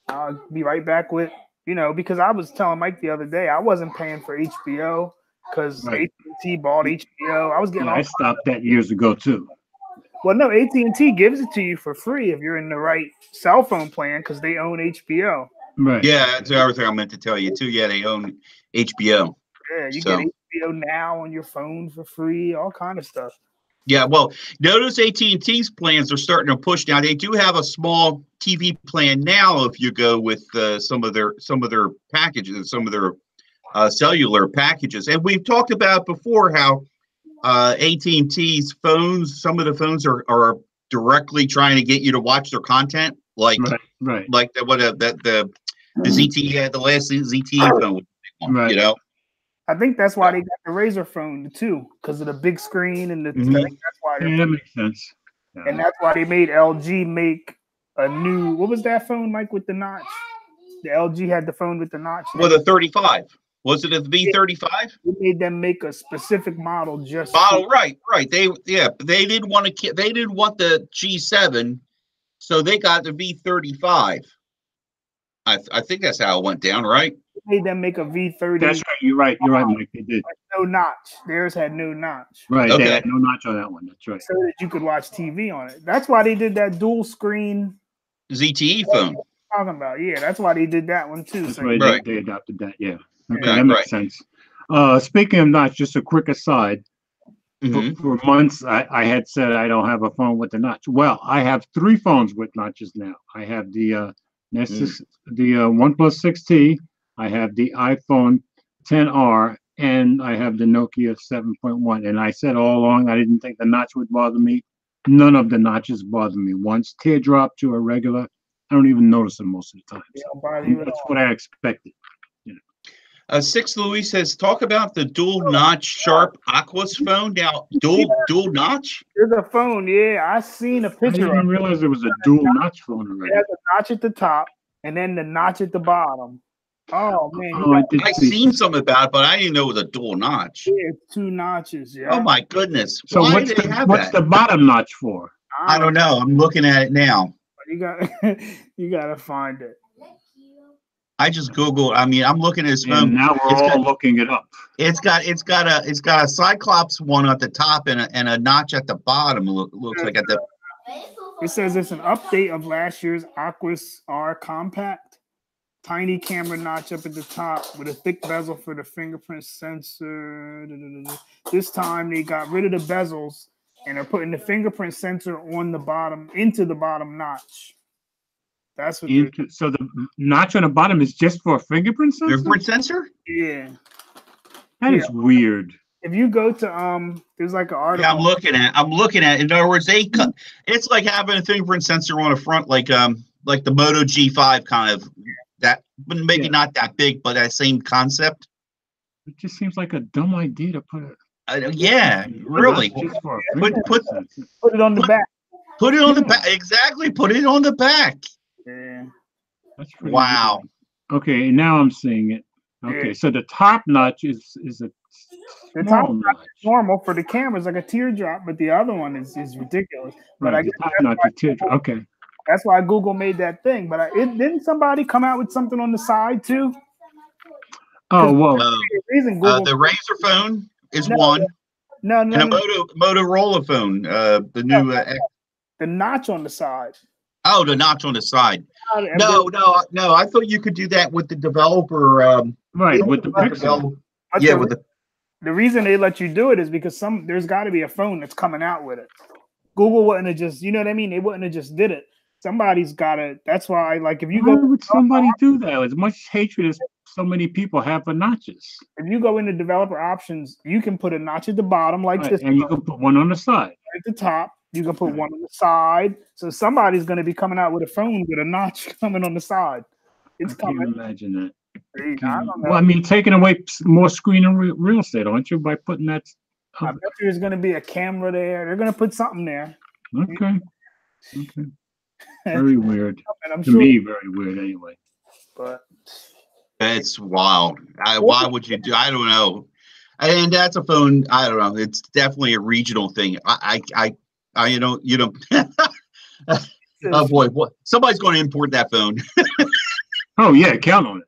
I'll be right back with, because I was telling Mike the other day, I wasn't paying for HBO because AT&T bought HBO. I was getting I stopped that years ago too. Well, no, AT&T gives it to you for free if you're in the right cell phone plan because they own HBO. Right. Yeah, that's everything I meant to tell you too. Yeah, they own HBO. Yeah, you get HBO Now on your phone for free, all kind of stuff. Yeah, well, notice AT&T's plans are starting to push now. They do have a small TV plan now if you go with some of their packages, some of their cellular packages. And we've talked about before how AT&T's phones, some of the phones are directly trying to get you to watch their content, like like the ZTE, the last ZTE phone, right. I think that's why they got the Razr phone too, because of the big screen and the. I think that's why. That makes sense. Yeah. And that's why they made LG make a new. What was that phone, Mike, with the notch? The LG had the phone with the notch. Well, the 35. Was it a V35? They made them make a specific model just. Oh, right. They didn't want the G7, so they got the V35. I think that's how it went down, right? They made them make a V30. That's right. You're right, Mike. They did. No notch. Theirs had no notch. Right. Okay. They had no notch on that one. That's right. So that you could watch TV on it. That's why they did that dual screen ZTE phone. Talking about, yeah, that's why they did that one too. That's so right. They adopted that. Yeah. Okay, that makes sense. Speaking of notch, just a quick aside. For months, I had said I don't have a phone with the notch. Well, I have 3 phones with notches now. I have the Nexus, the OnePlus 6T. I have the iPhone 10R, and I have the Nokia 7.1. And I said all along I didn't think the notch would bother me. None of the notches bother me. Once teardrop to a regular, I don't even notice them most of the time. So that's what I expected. 6 Louis says, talk about the dual notch Sharp Aquos phone. Now, dual notch? There's a phone, yeah. I seen a picture. I didn't realize there was a dual notch phone already. It has a notch at the top and then the notch at the bottom. Oh man, I seen something about it, but I didn't know it was a dual notch. Yeah, it's 2 notches. Yeah. Oh my goodness! So what's the bottom notch for? I don't know. I'm looking at it now. You gotta find it. I just Googled. I mean, I'm looking at his phone. And now we're all looking it up. It's got a Cyclops one at the top and a notch at the bottom. Looks like at the. It says it's an update of last year's Aquos R Compact. Tiny camera notch up at the top with a thick bezel for the fingerprint sensor. This time they got rid of the bezels and are putting the fingerprint sensor on the bottom into the bottom notch. That's what. So the notch on the bottom is just for a fingerprint sensor. Fingerprint sensor? Yeah. That is weird. If you go to there's like an article. Yeah, I'm looking at. In other words, it's like having a fingerprint sensor on the front, like the Moto G5 kind of. That, but maybe not that big, but that same concept. It just seems like a dumb idea to put it. Yeah, really. Put it on the back. Put it on the back. Exactly. Put it on the back. Yeah. That's wow. Weird. Okay, now I'm seeing it. Okay, so the top notch is a the top notch is normal for the cameras, like a teardrop, but the other one is ridiculous. But I guess top notch is teardrop. Okay. That's why Google made that thing. But didn't somebody come out with something on the side too? Oh well, the Razr phone is one. No, And a Motorola phone, the new. The notch on the side. Oh, the notch on the side. And No. I thought you could do that with the developer. Right, with the Pixel. Yeah, with the reason they let you do it is because there's got to be a phone that's coming out with it. Google wouldn't have just, you know what I mean? They wouldn't have just did it. Somebody's got to. That's why, like, if you Why go, would somebody do that? As much hatred as so many people have for notches. if you go into developer options, you can put a notch at the bottom like this, and you can put one on the side. at the top. You can put one on the side. So somebody's going to be coming out with a phone with a notch coming on the side. It's I can't coming. imagine that. I don't know. Well, I mean, taking away more screen and real estate, aren't you, by putting that? I bet there's going to be a camera there. They're going to put something there. Okay. Very weird. And I'm To sure, me, very weird anyway. but It's wild. Why would you do? I don't know. And that's a phone. I don't know. It's definitely a regional thing. You know. Oh boy, what? Somebody's going to import that phone. Oh yeah, count on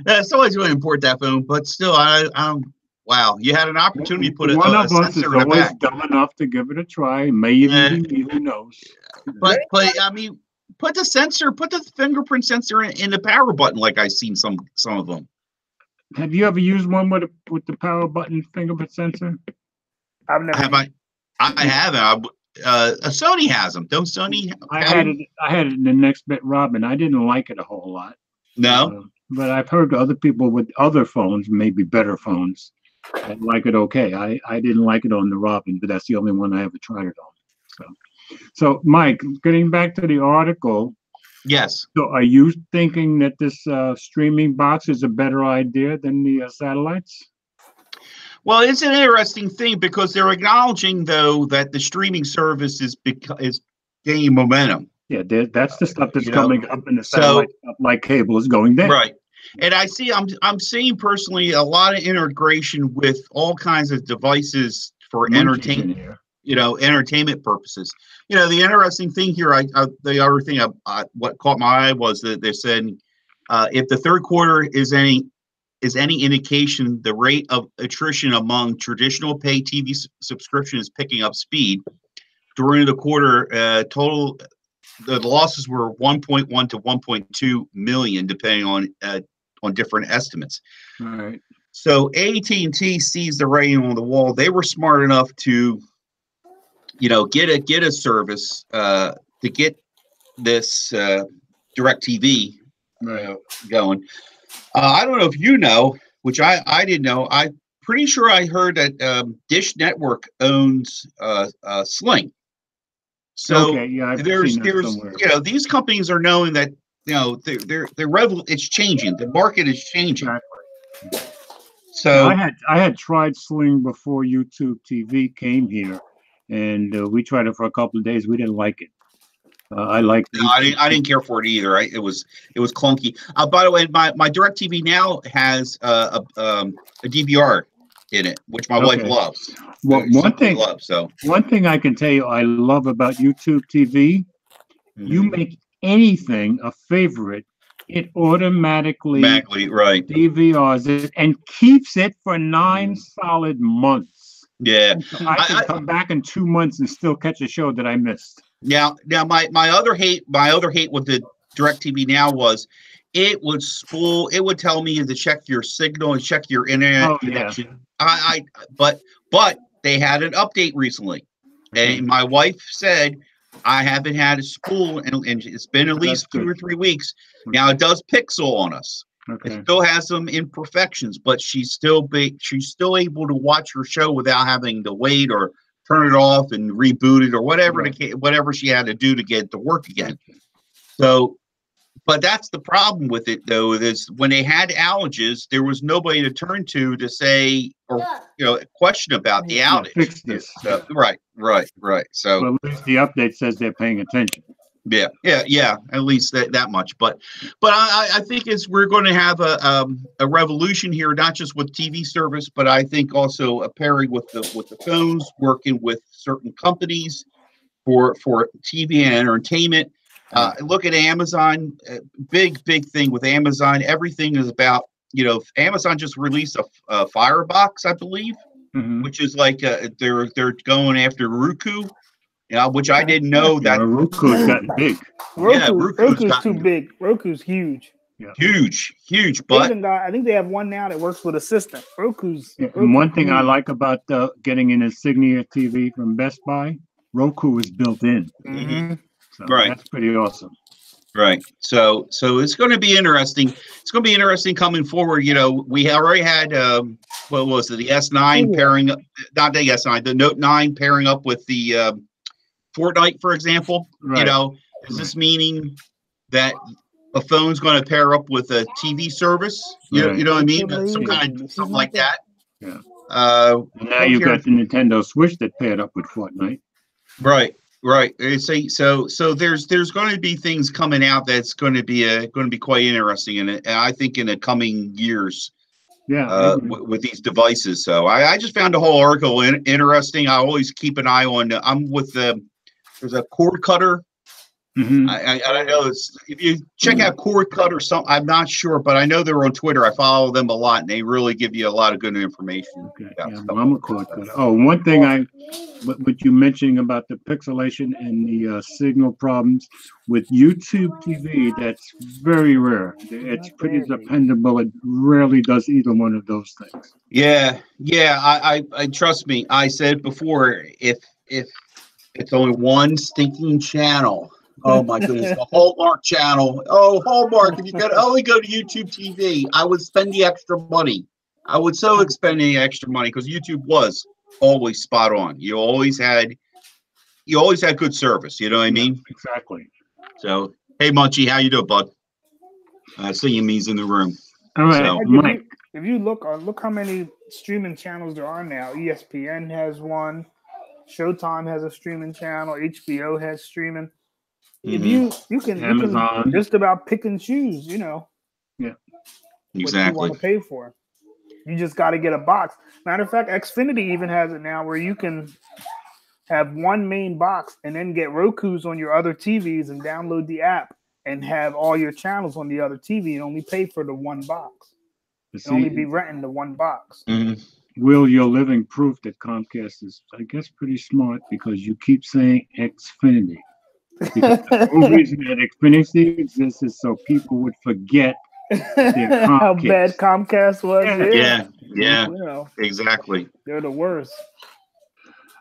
it. Somebody's going to import that phone. But still, wow, you had an opportunity to put One a of us is sensor in the always back. dumb enough to give it a try. May even be me. Who knows? But I mean, put the fingerprint sensor in the power button, like I've seen some of them. Have you ever used one with the power button fingerprint sensor? I've never. I haven't. Sony has them. Don't Sony? I had it in the Next Bit Robin. I didn't like it a whole lot. No. But I've heard other people with other phones, maybe better phones, that like it okay. I didn't like it on the Robin, but that's the only one I ever tried it on. So Mike, getting back to the article. Yes. So are you thinking that this streaming box is a better idea than the satellites? Well, it's an interesting thing because they're acknowledging, though, that the streaming service is gaining momentum. Yeah, that's the stuff that's coming up, and the satellite stuff, like cable, is going down. Right. And I'm seeing personally a lot of integration with all kinds of devices for entertainment. Entertainment purposes. The interesting thing here, the other thing, what caught my eye was that they said, if the third quarter is any indication, the rate of attrition among traditional pay TV subscription is picking up speed. During the quarter, the losses were 1.1 to 1.2 million, depending on different estimates. All right. So AT&T sees the writing on the wall. They were smart enough to, get a service to get this DirecTV going. I don't know if you know, which I didn't know. I'm pretty sure I heard that Dish Network owns Sling. So there's these companies are knowing that it's changing. The market is changing. Exactly. So I had tried Sling before YouTube TV came here, and we tried it for a couple of days. We didn't like it. I didn't care for it either. It was clunky. By the way, my DirecTV now has a DVR in it, which my wife loves. Well, one thing I can tell you I love about YouTube TV, you make anything a favorite, it automatically DVRs it and keeps it for 9 solid months. Yeah, so I can come back in 2 months and still catch a show that I missed. Now, my other hate with the DirecTV Now was it would spool. It would tell me to check your signal and check your internet connection. Yeah. But they had an update recently, and my wife said I haven't had a spool, and it's been at least 2 or 3 weeks. Now it does pixel on us. It still has some imperfections, but she's still able to watch her show without having to wait or turn it off and reboot it or whatever she had to do to get it to work again. So, but that's the problem with it, though, is when they had outages, there was nobody to turn to say or question about the outage. Fix this. So, right. So well, at least the update says they're paying attention. Yeah. At least that much. But I think we're going to have a revolution here, not just with TV service, but I think also a pairing with the phones, working with certain companies for TV and entertainment. Look at Amazon. Big thing with Amazon. Everything is about Amazon just released a Firebox, I believe. which is like they're going after Roku, which I didn't know Yeah, that. Roku's gotten big. Roku's too big. Roku's huge. Yeah. Huge, but I think they have one now that works with Assistant. Roku's. And one thing I like about getting an Insignia TV from Best Buy, Roku is built in. Mm-hmm. So Right. That's pretty awesome. right. So it's going to be interesting. It's going to be interesting coming forward. You know, we already had what was it? The S9 pairing up, not the S9, the Note 9 pairing up with the Fortnite, for example. Right. You know, is this meaning that a phone's going to pair up with a TV service? You know what I mean? Some kind of something like that. Yeah. And now you've got the Nintendo Switch that paired up with Fortnite. Right. So there's going to be things coming out that's going to be quite interesting in it, and I think in the coming years. Yeah. With these devices. So I just found the whole article interesting. I always keep an eye on. I'm with there's a cord cutter. Mm-hmm. I don't know. If you check out Cord Cut or something, I'm not sure, but I know they're on Twitter. I follow them a lot, and they really give you a lot of good information. Okay. Yeah, I'm a cord cutter. Oh, one thing what you mentioning about the pixelation and the signal problems with YouTube TV, that's very rare. It's pretty dependable. It rarely does either one of those things. Yeah. I trust me. I said before, if it's only one stinking channel. Oh my goodness, the Hallmark channel. Oh, Hallmark, if you could only go to YouTube TV, I would spend the extra money. I would spend the extra money because YouTube was always spot on. You always had good service, you know what I mean? Exactly. So, hey Munchie, how you doing, bud? I see him, he's in the room. All right, So, Mike. If you look how many streaming channels there are now. ESPN has one, Showtime has a streaming channel, HBO has streaming. If you can just about pick and choose, you know. Yeah. What you want to pay for. You just got to get a box. Matter of fact, Xfinity even has it now where you can have one main box and then get Roku's on your other TVs and download the app and have all your channels on the other TV and only pay for the one box. Only be renting the one box. Mm-hmm. Will, you're living proof that Comcast is, I guess, pretty smart because you keep saying Xfinity. Because the whole reason that Xfinity exists is so people would forget how bad Comcast was. Yeah. You know, Exactly. They're the worst.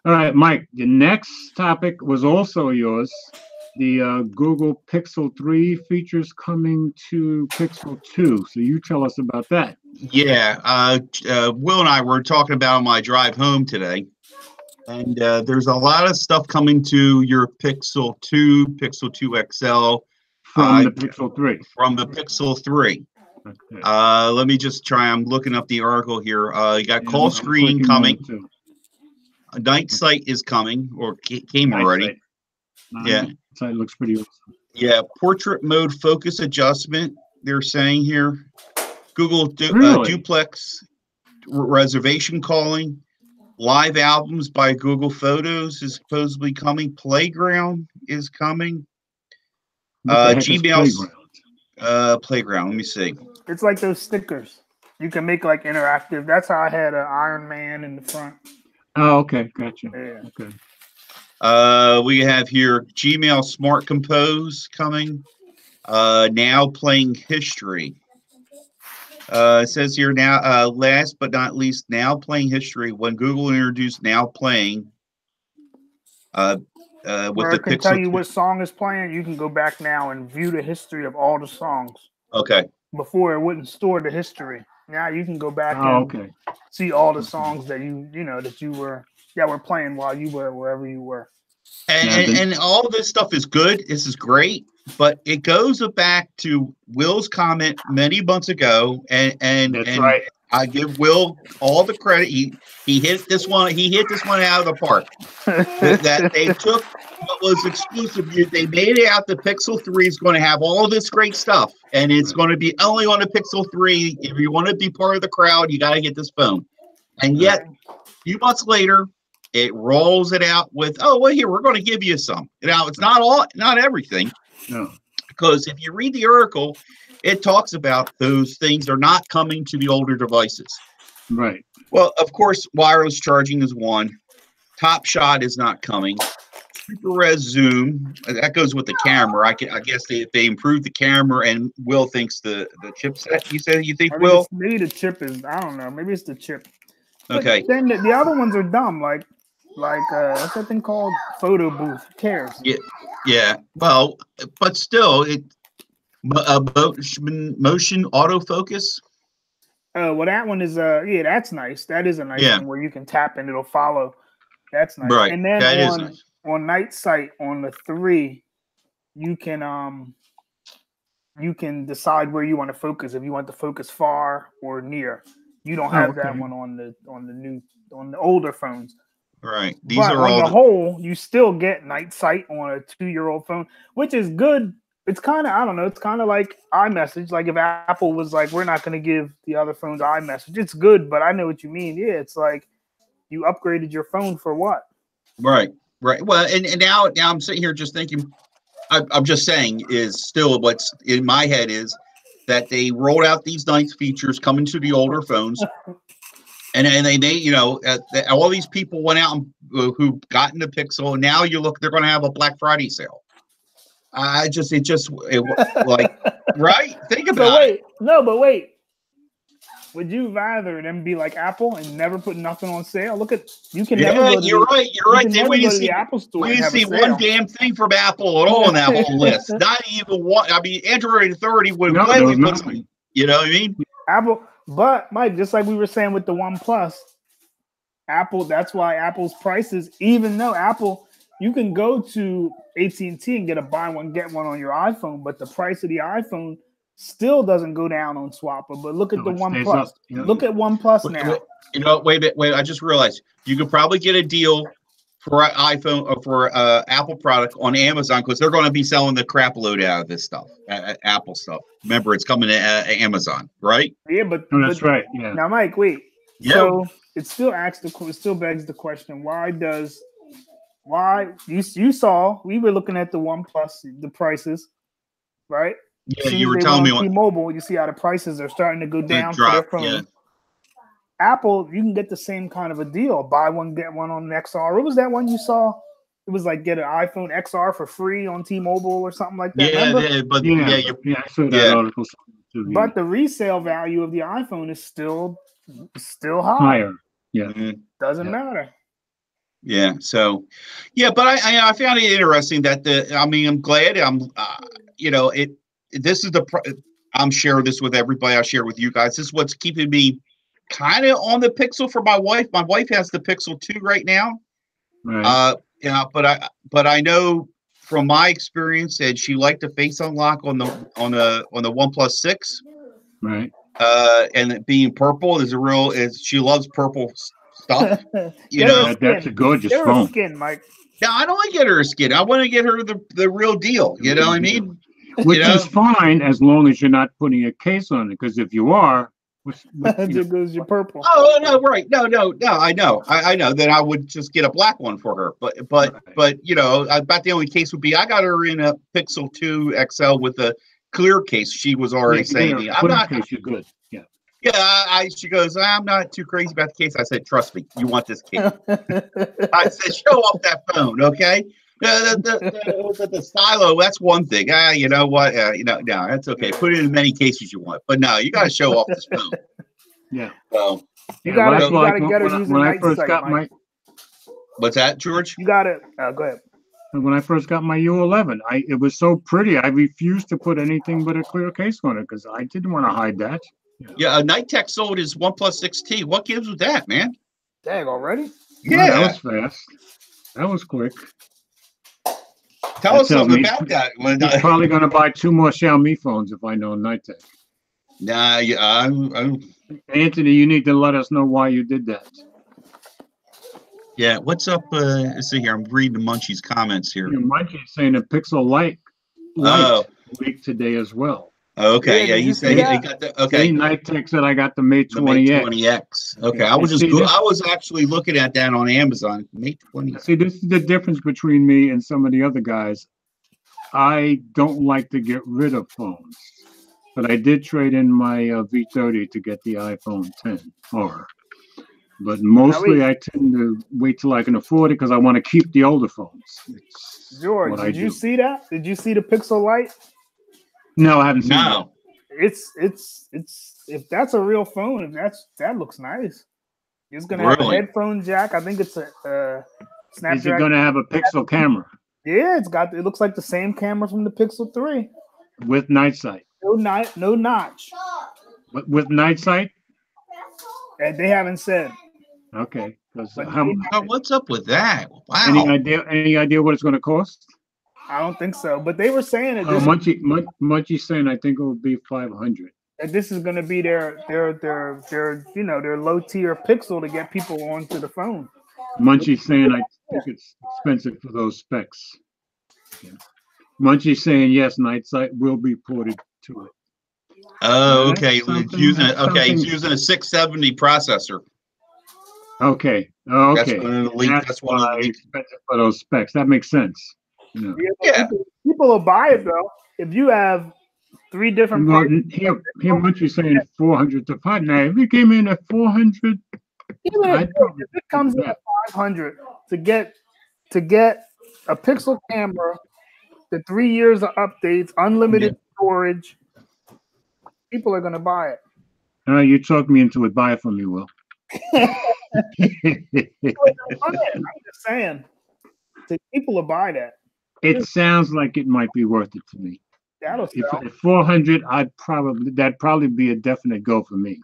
All right, Mike, the next topic was also yours. The Google Pixel 3 features coming to Pixel 2. So you tell us about that. Yeah. Will and I were talking about on my drive home today. And there's a lot of stuff coming to your Pixel 2, Pixel 2 XL. From the Pixel 3. From the Pixel 3. Okay. Let me just try. I'm looking up the article here. You got call screen coming. Night sight is coming, or came already. Yeah. Sight looks pretty awesome. Yeah. Portrait mode focus adjustment, they're saying here. Google Duplex reservation calling. Live albums by Google Photos is supposedly coming. Playground is coming. Gmail's Playground. Let me see. It's like those stickers. You can make like interactive. That's how I had an Iron Man in the front. Oh, okay, gotcha. Yeah. Okay. We have here Gmail Smart Compose coming. Now playing history. It says here now, last but not least, now playing history. When Google introduced now playing, with where the it can Pixel tell you what song is playing, you can go back now and view the history of all the songs. Okay. Before it wouldn't store the history. Now you can go back and see all the songs that you were playing while you were wherever you were. And all this stuff is good. This is great, but it goes back to Will's comment many months ago, and right. I give Will all the credit. He hit this one. He hit this one out of the park. that they took what was exclusive. They made it out. The Pixel 3 is going to have all this great stuff, and it's going to be only on the Pixel 3. If you want to be part of the crowd, you got to get this phone. And yet, a few months later, it rolls it out with, here, we're going to give you some. Now, it's not everything. No. Because if you read the article, it talks about those things are not coming to the older devices. Right. Well, of course, wireless charging is one. Top Shot is not coming. Super Res Zoom, that goes with the camera. I guess they improved the camera, and Will thinks the chipset. You think Will? Maybe the chip is, I don't know. Maybe it's the chip. But Okay. then the other ones are dumb. Like what's that thing called? Photo booth. Who cares? Yeah. Well, but still, motion autofocus. Oh, well, that one is that's nice. That is a nice one where you can tap and it'll follow. That's nice. Right. And then that is nice. On Night Sight on the 3, you can decide where you want to focus. If you want to focus far or near, you don't have that one on the older phones. Right. These are all on the whole. You still get Night Sight on a 2-year-old phone, which is good. It's kind of, I don't know. It's kind of like iMessage. Like if Apple was like, we're not going to give the other phones iMessage. It's good, but I know what you mean. Yeah, it's like you upgraded your phone for what? Right. Well, and now I'm sitting here just thinking. I'm just saying is still what's in my head is that they rolled out these nice features coming to the older phones, and they made all these people went out and who got into Pixel, and now they're going to have a Black Friday sale. Like right. Think about it. But wait. Would you rather them be like Apple and never put nothing on sale? Look at you can never. Go to you're right. They wouldn't see the Apple Store. We didn't see one damn thing from Apple at all on that whole list. Not even one. I mean, Android Authority would gladly put something. You know what I mean? Apple, but Mike, just like we were saying with the OnePlus, Apple. That's why Apple's prices, even though Apple. You can go to AT&T and get a buy one, get one on your iPhone, but the price of the iPhone still doesn't go down on Swapper. But look at the OnePlus. Look at OnePlus now. Wait. I just realized you could probably get a deal for an iPhone or for Apple product on Amazon because they're going to be selling the crap load out of this stuff, Apple stuff. Remember, it's coming to Amazon, right? Yeah, but that's right. Yeah. Now, Mike, wait. Yeah. So it still begs the question: Why you saw we were looking at the OnePlus, the prices, right? Yeah, you were telling me on T-Mobile, you see how the prices are starting to go down for their phone. Yeah. Apple, you can get the same kind of a deal. Buy one, get one on an XR. What was that one you saw? It was like get an iPhone XR for free on T-Mobile or something like that. I saw that article. But the resale value of the iPhone is still higher. Yeah, doesn't matter. Yeah. So, but I found it interesting that I'm glad this is I'm sharing this with everybody. I share with you guys. This is what's keeping me kind of on the Pixel for my wife. My wife has the Pixel 2 right now. Right. But I know from my experience that she liked the Face Unlock on the OnePlus 6. Right. And it being purple she loves purple stuff. That's a gorgeous phone. Skin, Mike. No, I don't want to get her a skin. I want to get her the real deal. You know what I mean? Which is fine as long as you're not putting a case on it. Because if you are, there goes your purple. Oh no, right? No. I know. I know that I would just get a black one for her. But about the only case would be I got her in a Pixel 2 XL with a clear case. She was already saying, "I'm not." Case, you're good. Yeah. Yeah, she goes, I'm not too crazy about the case. I said, trust me, you want this case. I said, show off that phone, okay? The stylo, that's one thing. You know what? No, that's okay. Put it in as many cases you want. But no, you got to show off this phone. Yeah. So, you got to get her using Night Sight, What's that, George? You got it. Go ahead. When I first got my U11, it was so pretty. I refused to put anything but a clear case on it because I didn't want to hide that. Yeah, Nighttech sold his OnePlus 6T. What gives with that, man? Dang, already? Yeah, that was fast. That was quick. Tell us something about that. I'm probably going to buy 2 more Xiaomi phones if I know Nighttech. Nah, Anthony, you need to let us know why you did that. Yeah, what's up? Let's see here. I'm reading Munchie's comments here. Munchie's saying a Pixel Lite leaked today as well. Okay, yeah, he said he got the Nighttech said I got the Mate 20X. 20X. Okay, I was actually looking at that on Amazon. Mate 20X. See, this is the difference between me and some of the other guys. I don't like to get rid of phones, but I did trade in my V30 to get the iPhone 10 or But mostly I tend to wait till I can afford it because I want to keep the older phones. It's George, what I did you do. see that? Did you see the Pixel Lite? No, I haven't seen that. No. It's if that's a real phone, that looks nice. It's gonna have a Really? headphone jack. I think it's a Is it Snapdragon. going to have a pixel camera Yeah, it looks like the same camera from the Pixel 3. with night sight? No notch. With night sight? And they haven't said. Okay. 'Cause, But Oh, what's up with that? any Wow. idea what it's going to cost? I don't think so. But they were saying that Munchie's saying I think it will be 500. that this is going to be their their low tier Pixel to get people onto the phone. Munchie's saying I think it's expensive for those specs. Yeah. Munchie's saying yes, night sight will be ported to it. Oh, That's okay. It's something- using that's okay. It's something- using a 670 processor. Okay. That's Okay. one of the leak. That's That's one of the why leak. expensive for those specs. That makes sense. You know. Yeah. People will buy it though. If you have 3 different Well, prices, here Munchie's saying 400 to 5. Now, if it came in at 400, even I'd if it comes in at 500 to get a Pixel camera, the 3 years of updates, unlimited storage, people are gonna buy it. you talked me into it. Buy it from me, Will. I'm just saying, people will buy that. It sounds like it might be worth it to me. That'll sell. If 400, that'd probably be a definite go for me.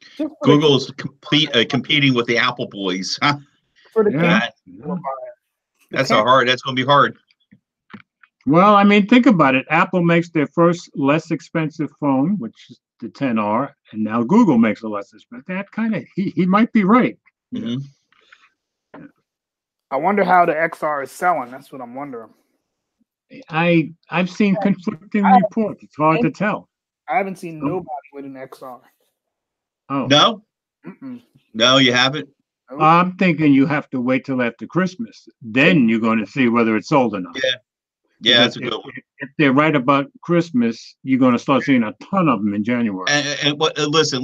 Just for the- Google's competing with the Apple boys. Huh? for the Yeah. camera, That- people will buy it. The That's camera- That's going to be hard. Well, I mean, think about it. Apple makes their first less expensive phone, which is the 10R, and now Google makes a less expensive. That kind of he might be right. Mhm. I wonder how the XR is selling. That's what I'm wondering. I've seen conflicting reports. It's hard to tell. I haven't seen nobody with an XR. Oh, No, Mm-mm. no, you haven't. I'm thinking you have to wait till after Christmas. Then you're going to see whether it's sold or not. Yeah, that's a Because good one. If they're right about Christmas, you're going to start seeing a ton of them in January. And listen.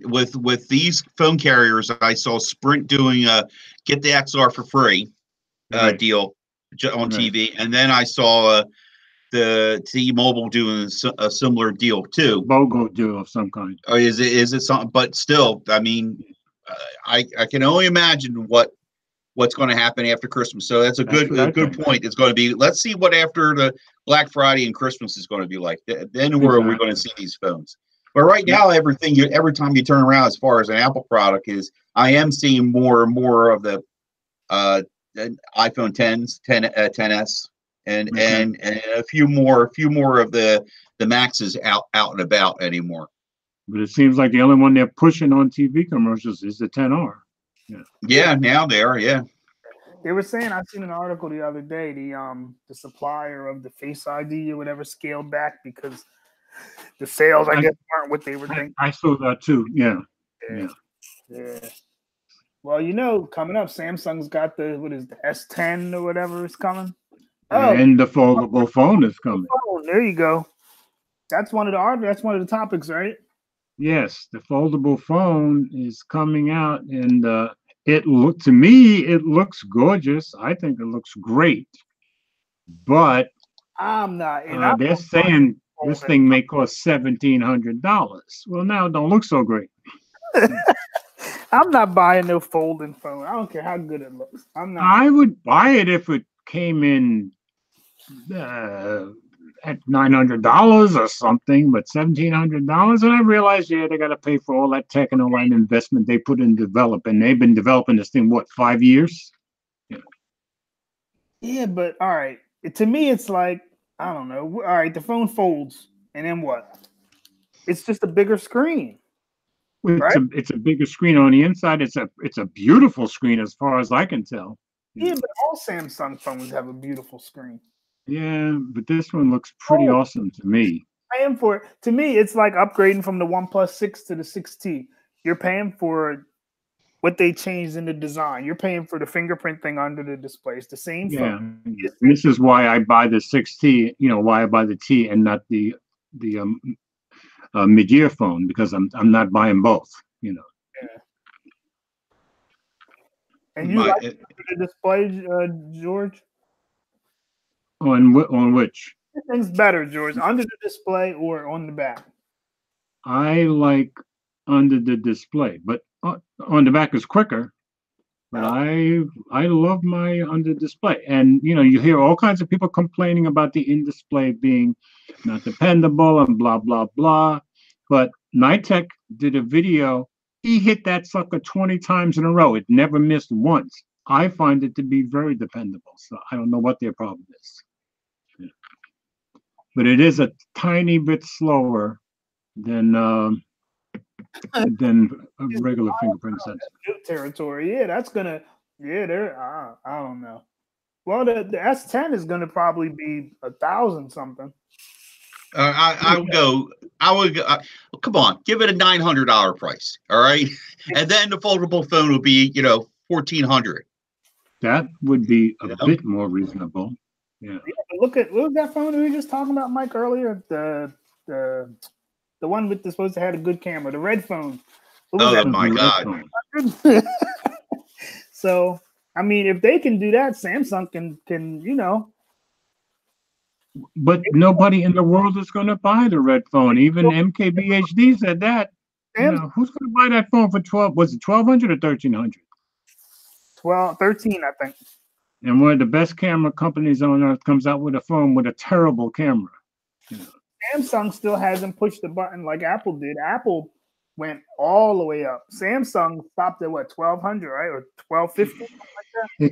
With these phone carriers, I saw Sprint doing a get the XR for free Right. deal on Right. TV, and then I saw the T-Mobile doing a similar deal too. BOGO deal of some kind. Or is it something? But still, I mean, I can only imagine what's going to happen after Christmas. So that's a That's what I good think. point. It's going to be. Let's see what after the Black Friday and Christmas is going to be like. Then where are we going to see these phones? But right now, every time you turn around, as far as an Apple product is, I am seeing more and more of the iPhone 10s, 10s, and Okay. and a few more of the Maxes out and about anymore. But it seems like the only one they're pushing on TV commercials is the 10R. Yeah, now they are. Yeah. They were saying, I seen an article the other day, the supplier of the Face ID or whatever scaled back because the sales, I guess, aren't what they were thinking. I saw that too. Yeah. Yeah. Well, coming up, Samsung's got the S10 or whatever is coming. Oh, And the foldable phone is coming. there you go. That's one of the topics, right? Yes, the foldable phone is coming out, and to me it looks gorgeous. I think it looks great, but I'm not. And I'm they're saying this thing may cost $1,700. Well, now it don't look so great. I'm not buying no folding phone. I don't care how good it looks. I'm not. I would buy it if it came in at $900 or something, but $1,700, and I realized, they got to pay for all that tech and all that investment they put in developing. They've been developing this thing, 5 years? Yeah, but all right. To me, it's like, I don't know. All right, the phone folds, and then what? It's just a bigger screen. It's a bigger screen on the inside. It's a beautiful screen as far as I can tell. Yeah, but all Samsung phones have a beautiful screen. Yeah, but this one looks pretty awesome to me. Paying for it. To me, it's like upgrading from the OnePlus 6 to the 6T. You're paying for what they changed in the design. You're paying for the fingerprint thing under the display. It's the same phone. Yeah, this is why I buy the 6T. Why I buy the T and not the mid-year phone, because I'm not buying both. And you like the display, George? On which? Things better, George, under the display or on the back? I like under the display, but on the back is quicker. But I love my under display, and you hear all kinds of people complaining about the in display being not dependable and blah blah blah. But Nitek did a video. He hit that sucker 20 times in a row. It never missed once. I find it to be very dependable. So I don't know what their problem is. Yeah. But it is a tiny bit slower than a regular fingerprint sensor. New territory. Yeah, that's gonna. Yeah, there. I don't know. Well, the S10 is gonna probably be 1,000 something. I would go. Come on, give it a $900 price. All right, and then the foldable phone will be, $1,400. That would be a bit more reasonable. Yeah. Look at what was that phone we were just talking about, Mike, earlier? The one with supposed to have a good camera, the red phone. Oh my God! So I mean, if they can do that, Samsung can. But nobody in the world is going to buy the red phone. Even MKBHD said that. Who's going to buy that phone for 12? Was it 1,200 or 1,300? 13, I think. And one of the best camera companies on earth comes out with a phone with a terrible camera. Samsung still hasn't pushed the button like Apple did. Apple went all the way up. Samsung stopped at what, 1,200, right, or 1,250, something like that.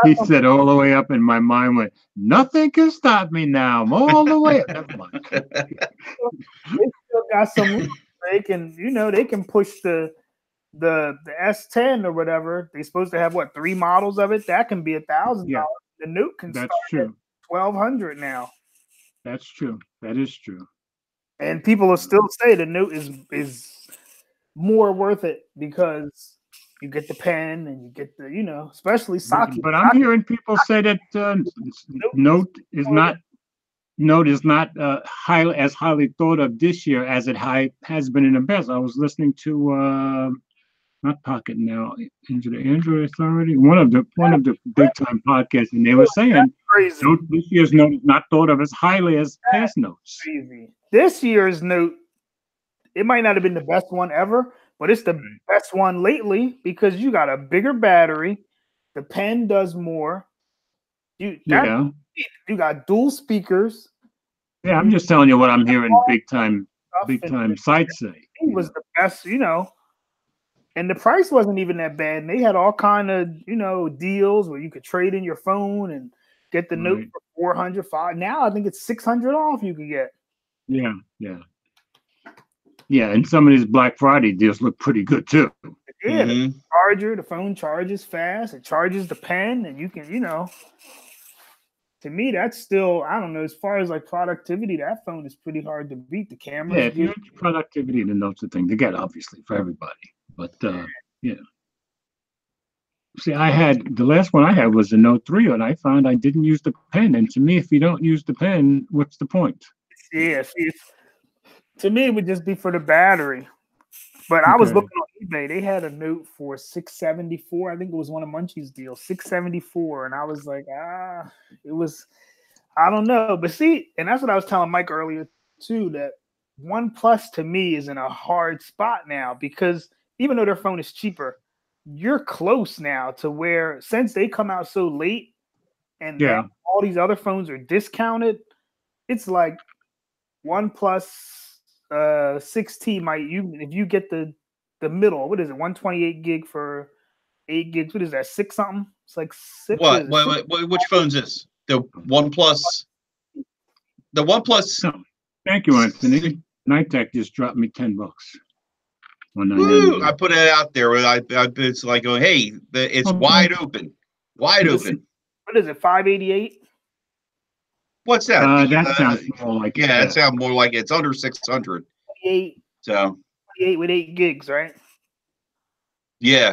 He said all the way up, and my mind went, nothing can stop me now. I'm all the way up. Never mind. They still got some. They can push the S10 or whatever. They're supposed to have 3 models of it. That can be $1,000. Yeah, the Note can that's start true. at 1,200 now. That's true. That is true. And people will still say the Note is more worth it because you get the pen and you get the, especially Saki. But I'm hearing people say that Note is not as highly thought of this year as it has been in the past. I was listening to not Pocket now, into the Android Authority, one of the big time podcasts, and they were saying this year's Note is not thought of as highly as past Notes. Crazy. This year's Note, it might not have been the best one ever, but it's the best one lately because you got a bigger battery, the pen does more. You got dual speakers. Yeah, I'm just telling you what I'm hearing big time sites say. It was the best, and the price wasn't even that bad. And they had all kind of, deals where you could trade in your phone and get the Note for $400. Now I think it's $600 off you could get. Yeah, and some of these Black Friday deals look pretty good too. Yeah, the charger, the phone charges fast. It charges the pen, and you can, to me, that's still, I don't know, as far as like productivity, that phone is pretty hard to beat. The camera. Yeah, if you're into productivity, the Note's a thing to get, obviously, for everybody. But yeah. See, the last one I had was the Note 3, and I found I didn't use the pen. And to me, if you don't use the pen, what's the point? Yeah, to me, it would just be for the battery. But I was looking on eBay. They had a Note for $674. I think it was one of Munchie's deals, $674. And I was like, it was, I don't know. But see, and that's what I was telling Mike earlier too, that OnePlus to me is in a hard spot now because even though their phone is cheaper, you're close now to where, since they come out so late and all these other phones are discounted, it's like OnePlus 6T if you get the middle, what is it, 128 gig for 8 gigs, what is that, 6 something? It's like 6. What? Which phone's this? The OnePlus. Oh, thank you, Anthony. Nitek just dropped me $10. Woo, I put it out there. It's like, hey, it's wide open. Wide open. What is it, 588? What's that? That sounds more like it. That sounds more like it's under 600. 28. So 28 with 8 gigs, right? Yeah.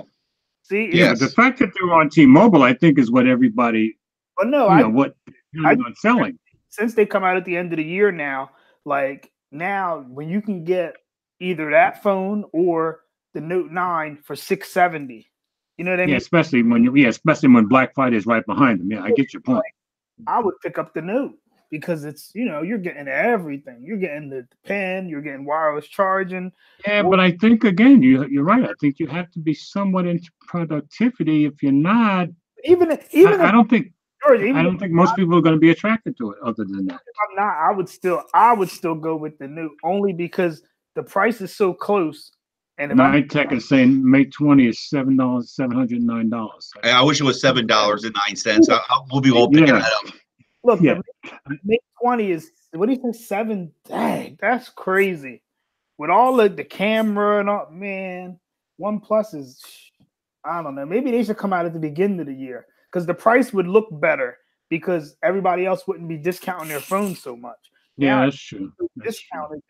See, but the fact that they're on T-Mobile, I think, is what everybody. But no, what they're not selling. Since they come out at the end of the year now, like now when you can get either that phone or the Note 9 for $670. You know what I Yeah, mean? especially when Black Friday is right behind them. Yeah, I get your point. I would pick up the Note because it's, you're getting everything. You're getting the pen, you're getting wireless charging. Yeah, but I think again, you're right. I think you have to be somewhat into productivity. If you're not, Even I if don't think George, I even don't think most people are going to be attracted to it. Other than that, if I'm not, I would still go with the Note only because the price is so close. And if I'm Nitech is saying May 20 is $7,9. I wish it was $7.09. We'll be all picking Yeah. that up. look, Yeah. the Mate 20 is what do you think? 7? Dang, that's crazy. With all of the camera and all, man, OnePlus is, I don't know. Maybe they should come out at the beginning of the year because the price would look better because everybody else wouldn't be discounting their phones so much. Yeah, Now, that's true. That's true. discounted,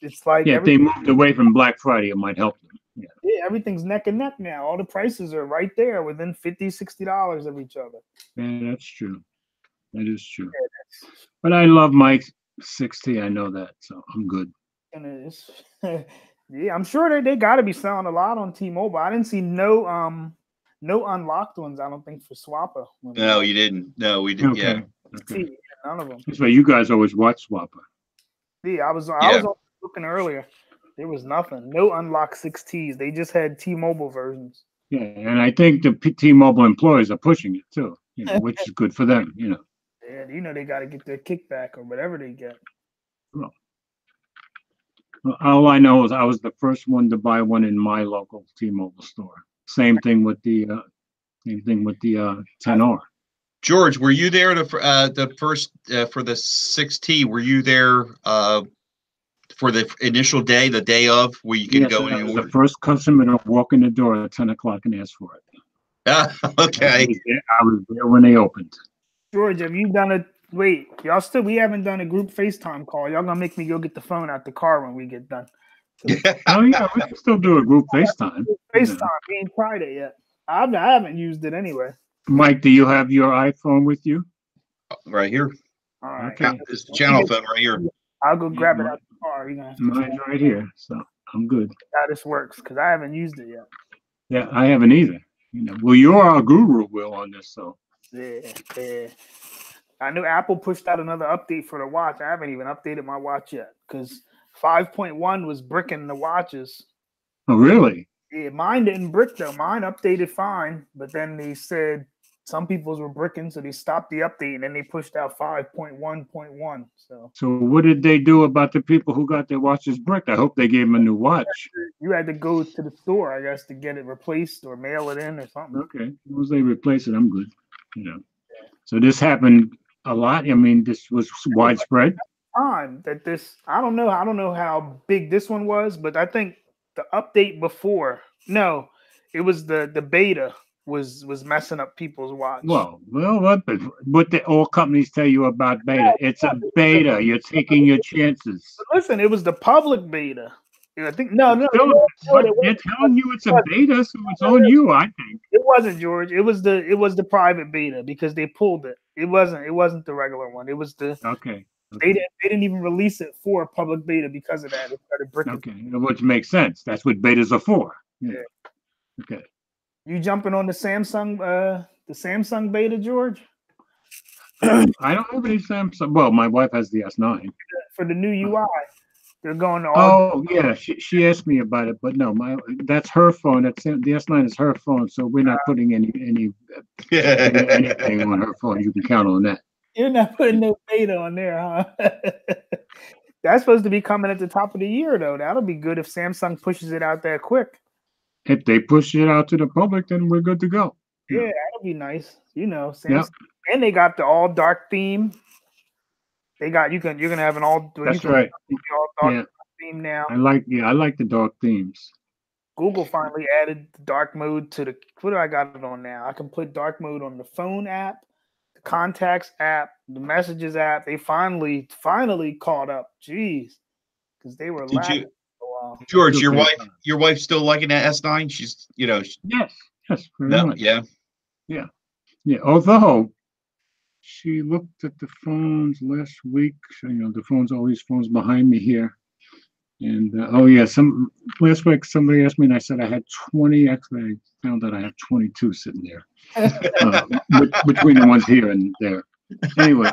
it's like Yeah, if they moved away from Black Friday, it might help them. Yeah, everything's neck and neck now. All the prices are right there within $50, $60 of each other. yeah, that's true. That is true. But I love my 6T. I know that, so I'm good. And it's yeah, I'm sure they got to be selling a lot on T-Mobile. I didn't see no unlocked ones. I don't think for Swapper. No, you didn't. No, we didn't. Okay. Yeah. Okay. None of them. That's why you guys always watch Swapper. Yeah, I was Yeah. looking earlier. There was nothing. No unlocked 6Ts. They just had T-Mobile versions. Yeah, and I think the T-Mobile employees are pushing it too, which is good for them, Yeah, they got to get their kickback or whatever they get. Well, all I know is I was the first one to buy one in my local T-Mobile store. Same thing with the 10R. George, were you there the first for the 6T? Were you there for the initial day, the day of, where you can Yes, go in I and was order? the first customer to walk in the door at 10 o'clock and ask for it. Okay. I was there when they opened. George, have you done we haven't done a group FaceTime call. Y'all gonna make me go get the phone out the car when we get done. Oh yeah, we can still do a group FaceTime. FaceTime, we ain't tried it yet. I haven't used it anyway. Mike, do you have your iPhone with you? Right here. All right. Okay. It's the channel phone right here. I'll go grab it out the car. Mine's right here, so I'm good. How this works because I haven't used it yet. Yeah, I haven't either. Well, you're our guru, Will, on this, so. Yeah. I knew Apple pushed out another update for the watch. I haven't even updated my watch yet because 5.1 was bricking the watches. Oh, really? Yeah, mine didn't brick though. Mine updated fine, but then they said some people's were bricking, so they stopped the update and then they pushed out 5.1.1. So what did they do about the people who got their watches bricked? I hope they gave them a new watch. You had to go to the store, I guess, to get it replaced or mail it in or something. Okay, as long as they replace it, I'm good. So this happened a lot. I mean, this was widespread. Time that I don't know how big this one was, but I think the update before, no, it was the beta was messing up people's watch. Well, what all companies tell you about beta? It's a beta. You're taking your chances. But listen, it was the public beta. I think no, but they're telling you it's a beta, so it's on you. I think it wasn't, George. It was the private beta because they pulled it. It wasn't the regular one. It was the okay. They didn't even release it for a public beta because of that. It started bricking. Okay, which makes sense. That's what betas are for. Yeah. Okay. You jumping on the Samsung beta, George? I don't have any Samsung. Well, my wife has the S9 for the new UI. They're going to all. Oh yeah, she asked me about it, but no, that's her phone. The S9 is her phone, so we're not putting anything on her phone. You can count on that. You're not putting no beta on there, huh? That's supposed to be coming at the top of the year, though. That'll be good if Samsung pushes it out there quick. If they push it out to the public, then we're good to go. Yeah, that'll be nice. Samsung. Yep. And they got the all dark theme. They got you're gonna have an all. That's right. All dark theme now. I like the dark themes. Google finally added the dark mode to the. What do I got it on now? I can put dark mode on the phone app, the contacts app, the messages app. They finally caught up. Jeez, because they were lagging for a while. George, your wife still liking that S9? She's Yes. No, much. Yeah. Although she looked at the phones last week. The phones, all these phones behind me here. And oh yeah, last week somebody asked me, and I said I had 20. Actually, I found out I have 22 sitting there between the ones here and there. Anyway,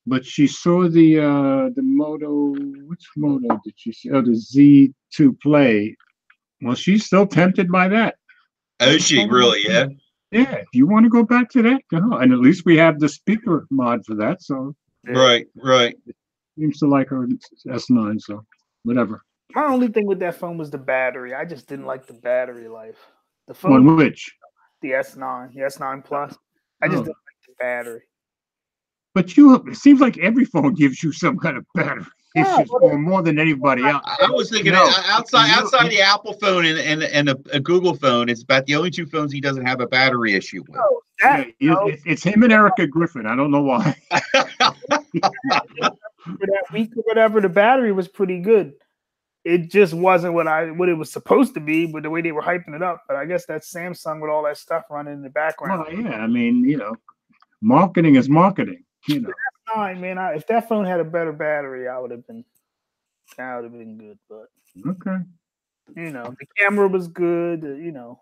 but she saw the Moto. Which Moto did she see? Oh, the Z2 Play. Well, she's still tempted by that. Oh, is she really? Yeah. Yeah, if you want to go back to that, go. And at least we have the speaker mod for that. So Right. seems to like her S9. So whatever. My only thing with that phone was the battery. I just didn't like the battery life. The On phone, which? the S9 Plus. I just didn't like the battery. But it seems like every phone gives you some kind of battery Yeah, issues, or more than anybody else. I was thinking No. outside the Apple phone and a Google phone, it's about the only two phones he doesn't have a battery issue with. No, It's him and Erica Griffin. I don't know why. for that week or whatever, the battery was pretty good. It just wasn't what it was supposed to be, but the way they were hyping it up. But I guess that's Samsung with all that stuff running in the background. Well, yeah, I mean, marketing is marketing. Fine, man. If that phone had a better battery, that would have been good. But Okay. the camera was good. All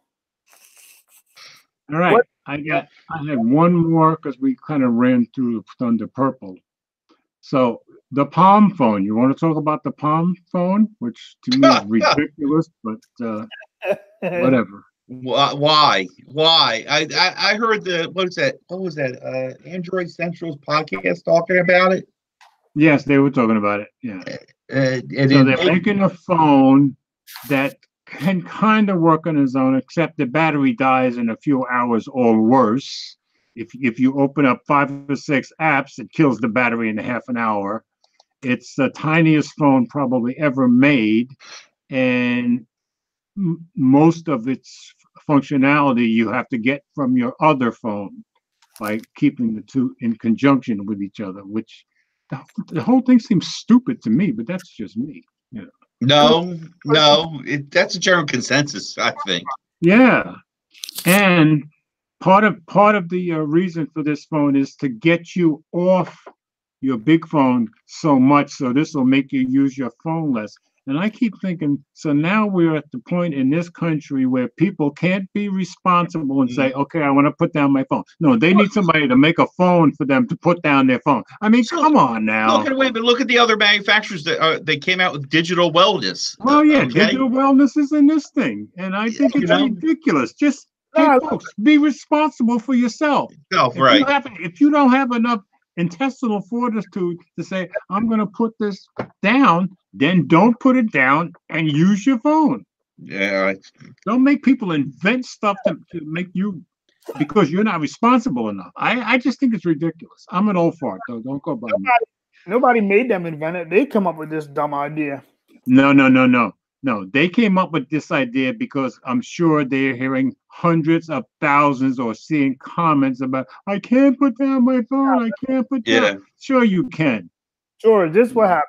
right. I have one more because we kind of ran through Thunder Purple. So the Palm phone. You want to talk about the Palm phone, which to me is ridiculous, but whatever. Why? I heard what was that? Android Central's podcast talking about it. Yes, they were talking about it. Yeah. So they're making a phone that can kind of work on its own, except the battery dies in a few hours or worse. If you open up 5 or 6 apps, it kills the battery in half an hour. It's the tiniest phone probably ever made, and most of its functionality you have to get from your other phone by keeping the two in conjunction with each other, which the whole thing seems stupid to me, but that's just me. No, that's a general consensus, I think. Yeah, and part of the reason for this phone is to get you off your big phone so much, so this will make you use your phone less. And I keep thinking, so now we're at the point in this country where people can't be responsible and say, okay, I want to put down my phone. No, they need somebody to make a phone for them to put down their phone. I mean, come on now. Look at the other manufacturers that they came out with digital wellness. Well, yeah, digital wellness is in this thing. And I think it's ridiculous. Just, folks, be responsible for yourself. Right. If you don't have enough intestinal fortitude to say, I'm going to put this down, then don't put it down and use your phone. Yeah. Don't make people invent stuff to make you, because you're not responsible enough. I just think it's ridiculous. I'm an old fart, though. Don't go by me. Nobody made them invent it. They come up with this dumb idea. No, they came up with this idea because I'm sure they're hearing hundreds of thousands or seeing comments about, I can't put down my phone. I can't put down. Yeah. Sure you can. Sure, this is what happened.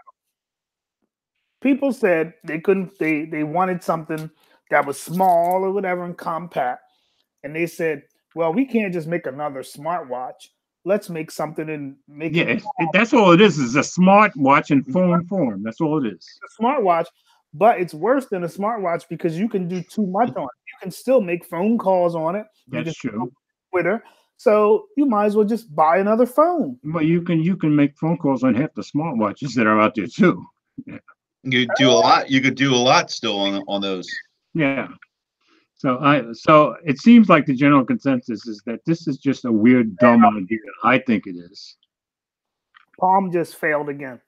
People said they couldn't, they wanted something that was small or whatever and compact. And they said, well, we can't just make another smartwatch. Let's make something and make it. That's all it is a smartwatch in phone form. That's all it is. A smartwatch. But it's worse than a smartwatch because you can do too much on it. You can still make phone calls on it. That's true. Twitter. So you might as well just buy another phone. But you can make phone calls on half the smartwatches that are out there too. Yeah. You could do a lot. You could do a lot still on those. Yeah. So it seems like the general consensus is that this is just a weird, dumb idea. I think it is. Palm just failed again.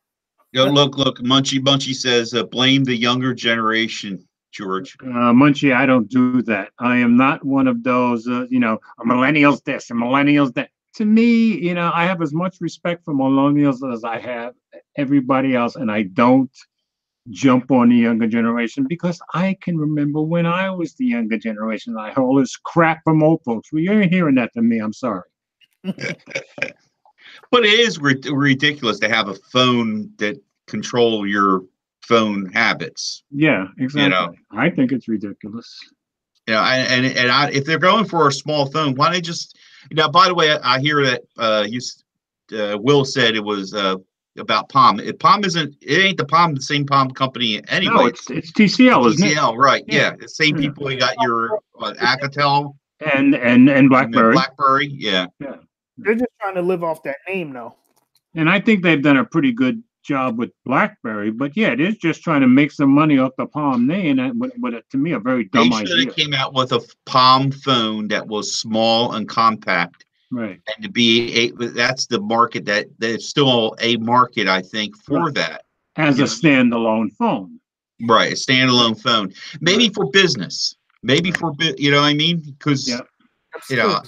Look, Munchie says, blame the younger generation, George. Munchie, I don't do that. I am not one of those, millennials this and millennials that. To me, I have as much respect for millennials as I have everybody else, and I don't jump on the younger generation because I can remember when I was the younger generation. I heard all this crap from old folks. Well, you ain't hearing that from me. I'm sorry. But it is ridiculous to have a phone that control your phone habits. Yeah, exactly. I think it's ridiculous. And if they're going for a small phone, why don't they just? By the way, I hear that Will said it was about Palm. Palm isn't. It ain't the same Palm company anyway. No, it's TCL, isn't it? TCL, right? Yeah. Yeah, the same Yeah. people. You got your Alcatel And and BlackBerry. BlackBerry. Yeah. Yeah. They're just trying to live off that name, though. And I think they've done a pretty good job with BlackBerry, but yeah, it is just trying to make some money off the Palm name, and to me, a very They dumb should idea. have came out with a Palm phone that was small and compact, Right. and to be that's the market there's still a market, I think, for Right. that. As You a know? standalone phone. Right, a standalone phone, maybe Right. for business, maybe for you know what I mean? Because Yeah. you know,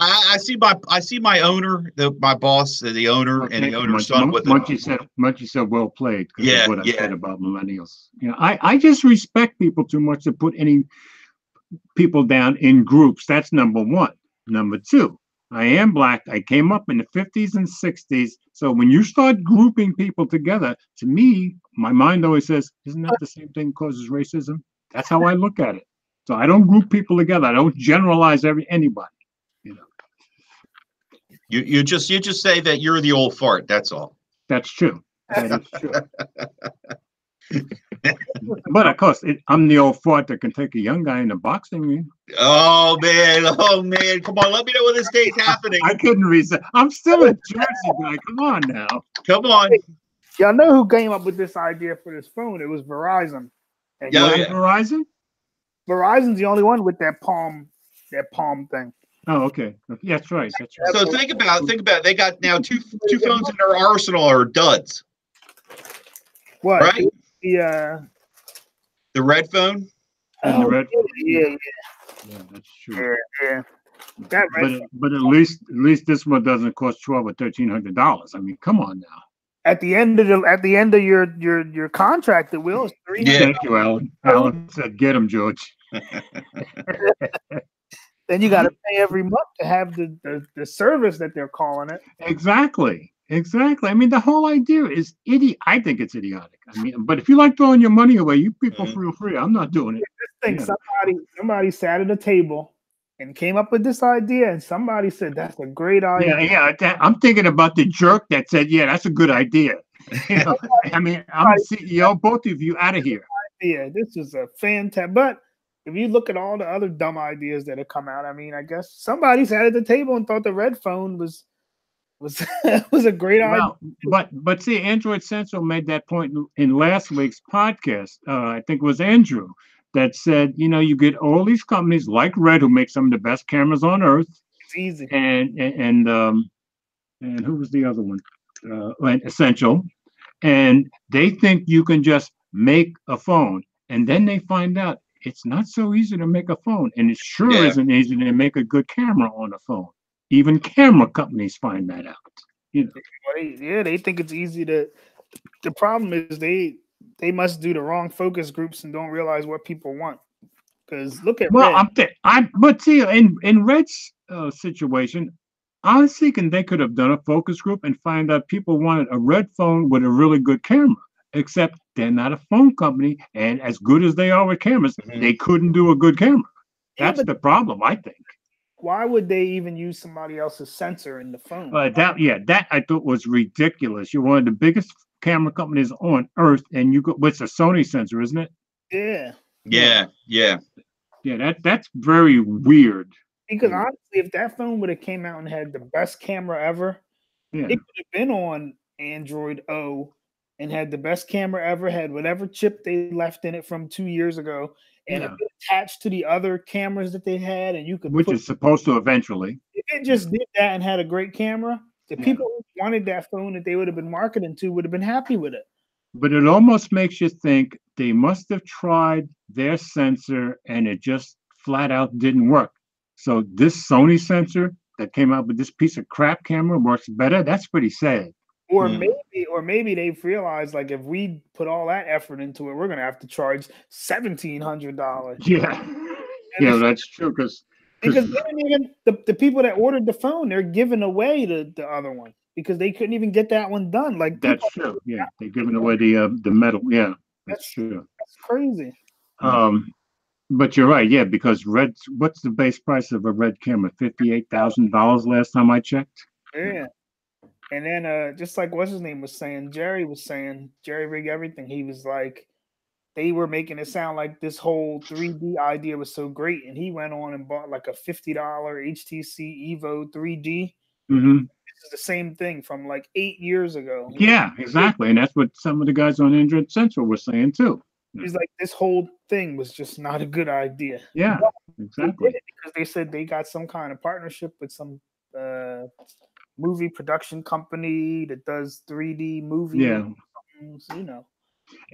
I see my owner, my boss, the owner, and the owner's son with Munchie said, well played, because Yeah, of what I yeah. said about millennials. You know, I just respect people too much to put any people down in groups. That's number one. Number two, I am black. I came up in the 50s and 60s. So when you start grouping people together, to me, my mind always says, isn't that the same thing causes racism? That's how I look at it. So I don't group people together. I don't generalize anybody. You know, You just say that you're the old fart. That's all. that's true. That is true. But of course, I'm the old fart that can take a young guy in a boxing ring. Oh man! Come on, let me know when this day's happening. I couldn't resist. I'm still a Jersey guy. Come on now. Come on. Y'all know who came up with this idea for this phone? It was Verizon. And Yeah, Was yeah. it Verizon? Verizon's the only one with that palm thing. Oh, okay. Yeah, that's right. That's right. So think about it. They got now two phones in their arsenal are duds, What? right? The The red phone. And the red- yeah, Yeah, that's true. yeah. That red But at least this one doesn't cost $1,200 or $1,300. I mean, come on now. at the end of your contract, it will is $300. Yeah. Thank you, Alan. Alan said, "Get him, George." Then you got to pay every month to have the service that they're calling it. Exactly. I mean, the whole idea is I think it's idiotic. I mean, but if you like throwing your money away, you people feel free. I'm not doing it. Just think Yeah. somebody sat at a table and came up with this idea, and somebody said that's a great idea. I'm thinking about the jerk that said, "Yeah, that's a good idea." You know, I mean, I'm the CEO. Both of you out of here. Yeah, this is a fantastic. But if you look at all the other dumb ideas that have come out, I mean, I guess somebody sat at the table and thought the red phone was was a great idea. Well, but see, Android Central made that point in last week's podcast. I think it was Andrew that said, you know, you get all these companies like Red who make some of the best cameras on earth, It's easy. and who was the other one? Essential, and they think you can just make a phone, and then they find out it's not so easy to make a phone, and it sure Yeah. isn't easy to make a good camera on a phone. Even camera companies find that out. You know. They think it's easy to. The problem is they must do the wrong focus groups and don't realize what people want. Because look at Well, Red. but see, in Red's situation, I was thinking they could have done a focus group and find out people wanted a Red phone with a really good camera. Except they're not a phone company, and as good as they are with cameras, they couldn't do a good camera. Yeah, That's but the problem, I think. why would they even use somebody else's sensor in the phone? That I thought was ridiculous. You're one of the biggest camera companies on earth, and what's a Sony sensor, isn't it? Yeah. Yeah. Yeah, that's very weird. Because honestly, if that phone would have came out and had the best camera ever, Yeah. it could have been on Android O and had the best camera ever, had whatever chip they left in it from 2 years ago, and Yeah. it attached to the other cameras that they had, and you could Which is supposed to eventually. if it just did that and had a great camera, the Yeah. people who wanted that phone that they would have been marketing to would have been happy with it. But it almost makes you think they must have tried their sensor and it just flat out didn't work. So this Sony sensor that came out with this piece of crap camera works better. That's pretty sad. Or Hmm. maybe they've realized like if we put all that effort into it, we're gonna have to charge $1,700. Yeah. Yeah, that's true. Because they didn't even the people that ordered the phone, they're giving away the other one because they couldn't even get that one done. Like That's true. Yeah, they're giving away the metal. Yeah, that's true. That's crazy. But you're right. Yeah, because what's the base price of a Red camera? $58,000 last time I checked. Yeah. And then just like what's his name was saying, Jerry Rig Everything, he was like, they were making it sound like this whole 3D idea was so great, and he went on and bought like a $50 HTC Evo 3D. Mm-hmm. This is the same thing from like 8 years ago. Yeah, exactly, and that's what some of the guys on Android Central were saying too. He's like, this whole thing was just not a good idea. Yeah, exactly. Because they said they got some kind of partnership with some movie production company that does 3D movies. Yeah, you know.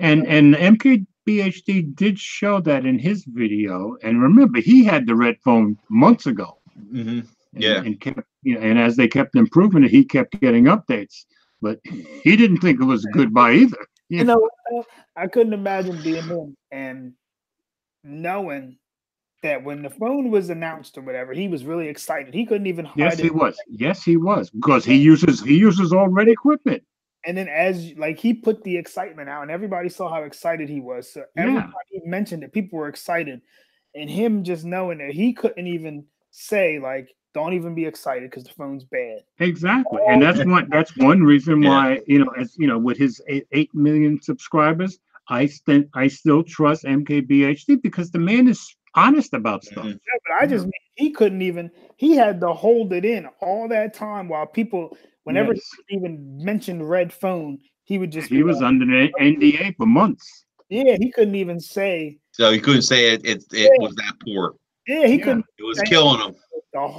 And MKBHD did show that in his video. And remember, he had the red phone months ago. Mm-hmm. Yeah, and kept, and as they kept improving it, he kept getting updates. But he didn't think it was a good buy either. You know, I couldn't imagine being him and knowing that when the phone was announced or whatever, he was really excited. He couldn't even hide Yes, it. he was. Yes, he was, because he uses already equipment. And then as like he put the excitement out, and everybody saw how excited he was. So every time he mentioned it, people were excited, and him just knowing that he couldn't even say like, "Don't even be excited because the phone's bad." Exactly, and that's one reason why as with his 8 million subscribers, I still trust MKBHD because the man is honest about stuff. Yeah, but I just mean he couldn't even. He had to hold it in all that time while people. Whenever he even mentioned red phone, he would just. He was under the NDA for months. Yeah, he couldn't even say. So he couldn't say it was that poor. Yeah, he couldn't. It was killing him.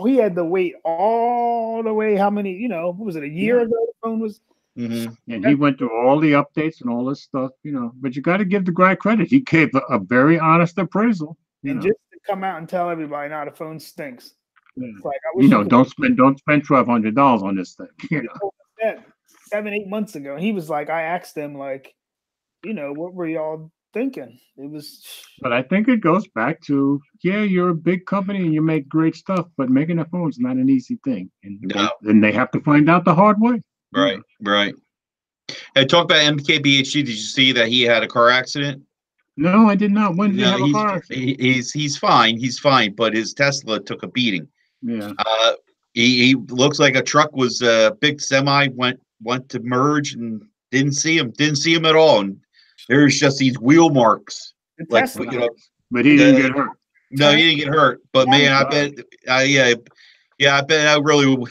He had to wait all the way. How many? What was it? A year ago, the phone was. Mm-hmm. And he went through all the updates and all this stuff. But you got to give the guy credit. He gave a very honest appraisal. And just to come out and tell everybody, now the phone stinks. It's like, don't spend $1,200 on this thing. That 7-8 months ago, he was like, I asked them, like, what were y'all thinking? It was. But I think it goes back to, you're a big company and you make great stuff, but making a phone is not an easy thing, and they have to find out the hard way. Right, right. And talk about MKBHD. Did you see that he had a car accident? No, I did not. When did he have a car accident? He's fine. He's fine, but his Tesla took a beating. Yeah. He looks like a truck was a big semi went to merge and didn't see him at all, and there's just these wheel marks. Like, but he didn't get hurt. No, he didn't get hurt. But man, I bet, I bet I really.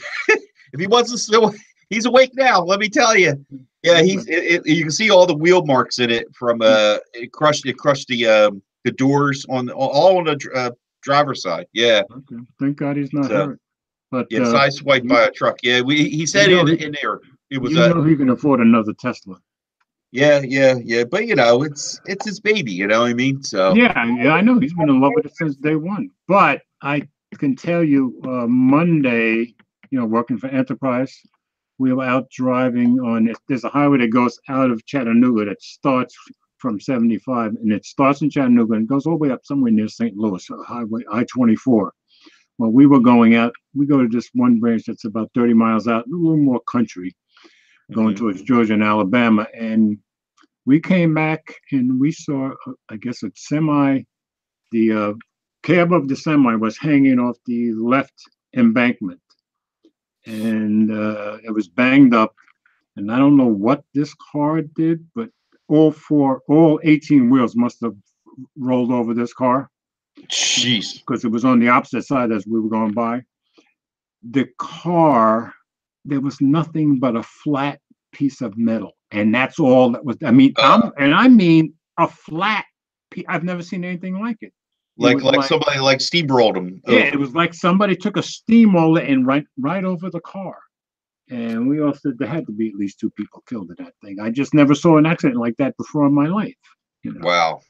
If he wasn't still, he's awake now. Let me tell you. Yeah, you can see all the wheel marks in it from it crushed the doors all on the driver's side. Yeah. Okay. Thank God he's not hurt. But side swiped by a truck. Yeah, he said in there it was. He can afford another Tesla. Yeah. But it's his baby. You know what I mean? So yeah, I know he's been in love with it since day one. But I can tell you, Monday, working for Enterprise, we were out driving on. There's a highway that goes out of Chattanooga that starts from 75, and it starts in Chattanooga and goes all the way up somewhere near St. Louis, Highway I-24. Well, we were going out. We go to this one branch that's about 30 miles out, a little more country, going towards Georgia and Alabama. And we came back and we saw, I guess, a semi. The cab of the semi was hanging off the left embankment, and it was banged up. And I don't know what this car did, but all 18 wheels must have rolled over this car. Jeez. Because it was on the opposite side as we were going by. The car, there was nothing but a flat piece of metal. And that's all that was. I mean, I mean a flat piece. I've never seen anything like it. Like somebody steamrolled them. Yeah, it was like somebody took a steamroller and right over the car. And we all said there had to be at least 2 people killed in that thing. I just never saw an accident like that before in my life. Wow.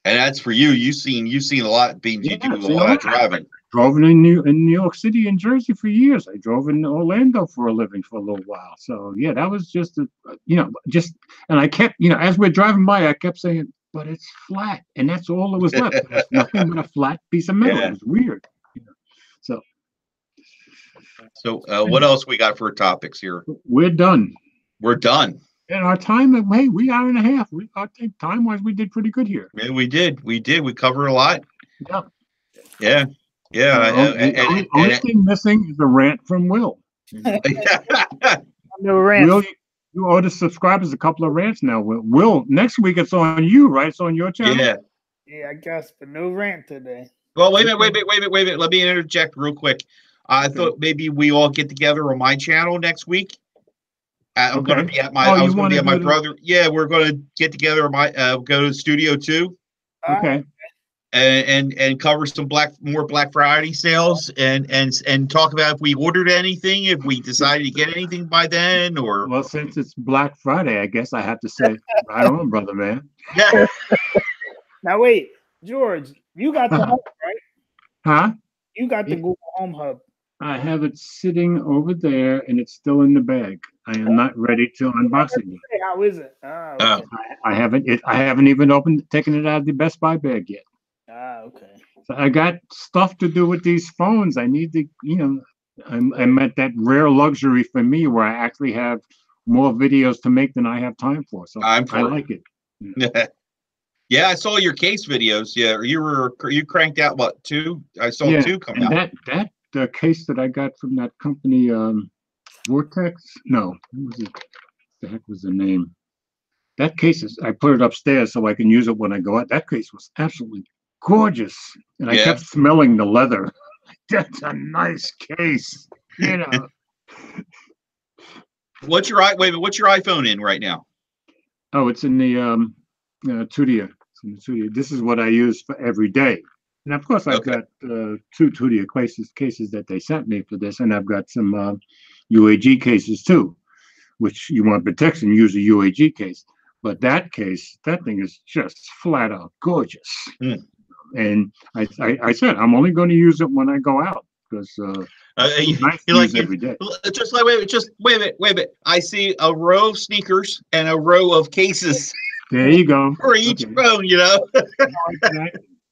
And that's for you. You've seen a lot. You do a lot of driving. I drove in New York City and Jersey for years. I drove in Orlando for a living for a little while. So yeah, that was just and I kept, as we're driving by, I kept saying, but it's flat, and that's all that was left. There's nothing but a flat piece of metal. Yeah. It was weird. So what else we got for topics here? We're done. We're done. And our time, hey, we hour and a half. I think time-wise, we did pretty good here. Yeah, we did. We covered a lot. Yeah. Yeah. The only thing missing is the rant from Will. No rant. Will, you owe the subscribers a couple of rants now. Will, next week it's on you, right? It's on your channel. Yeah. Yeah, I guess, but no rant today. Well, wait a minute. Let me interject real quick. I thought maybe we all get together on my channel next week. I'm going to be at my. I was going to be at my brother. Yeah, we're going to get together. Go to Studio 2. Okay. And cover some more Black Friday sales and talk about if we ordered anything, if we decided to get anything by then, or well, since it's Black Friday, I guess I have to say, right on, brother, man. Yeah. Now wait, George, you got the hub, right? Huh? You got the Google Home Hub. I have it sitting over there, and it's still in the bag. I am not ready to unbox it yet. How is it? Okay. I haven't even taken it out of the Best Buy bag yet. Okay. So I got stuff to do with these phones. I need to, I'm at that rare luxury for me where I actually have more videos to make than I have time for. So I like it. Yeah. Yeah, I saw your case videos. Yeah, you cranked out what, 2? I saw 2 come out. That case that I got from that company, Vortex. No, what was it? The heck was the name? That case I put it upstairs so I can use it when I go out. That case was absolutely gorgeous, and I kept smelling the leather. That's a nice case, What's your iPhone in right now? Oh, it's in the Tudia. It's in the Tudia. This is what I use for every day. And of course, I've got 2 Tudia cases that they sent me for this, and I've got some UAG cases too, which you want protection, use a UAG case. But that thing is just flat out gorgeous. Mm. And I said I'm only going to use it when I go out because every day. Just like wait a minute. I see a row of sneakers and a row of cases. There you go. For each phone,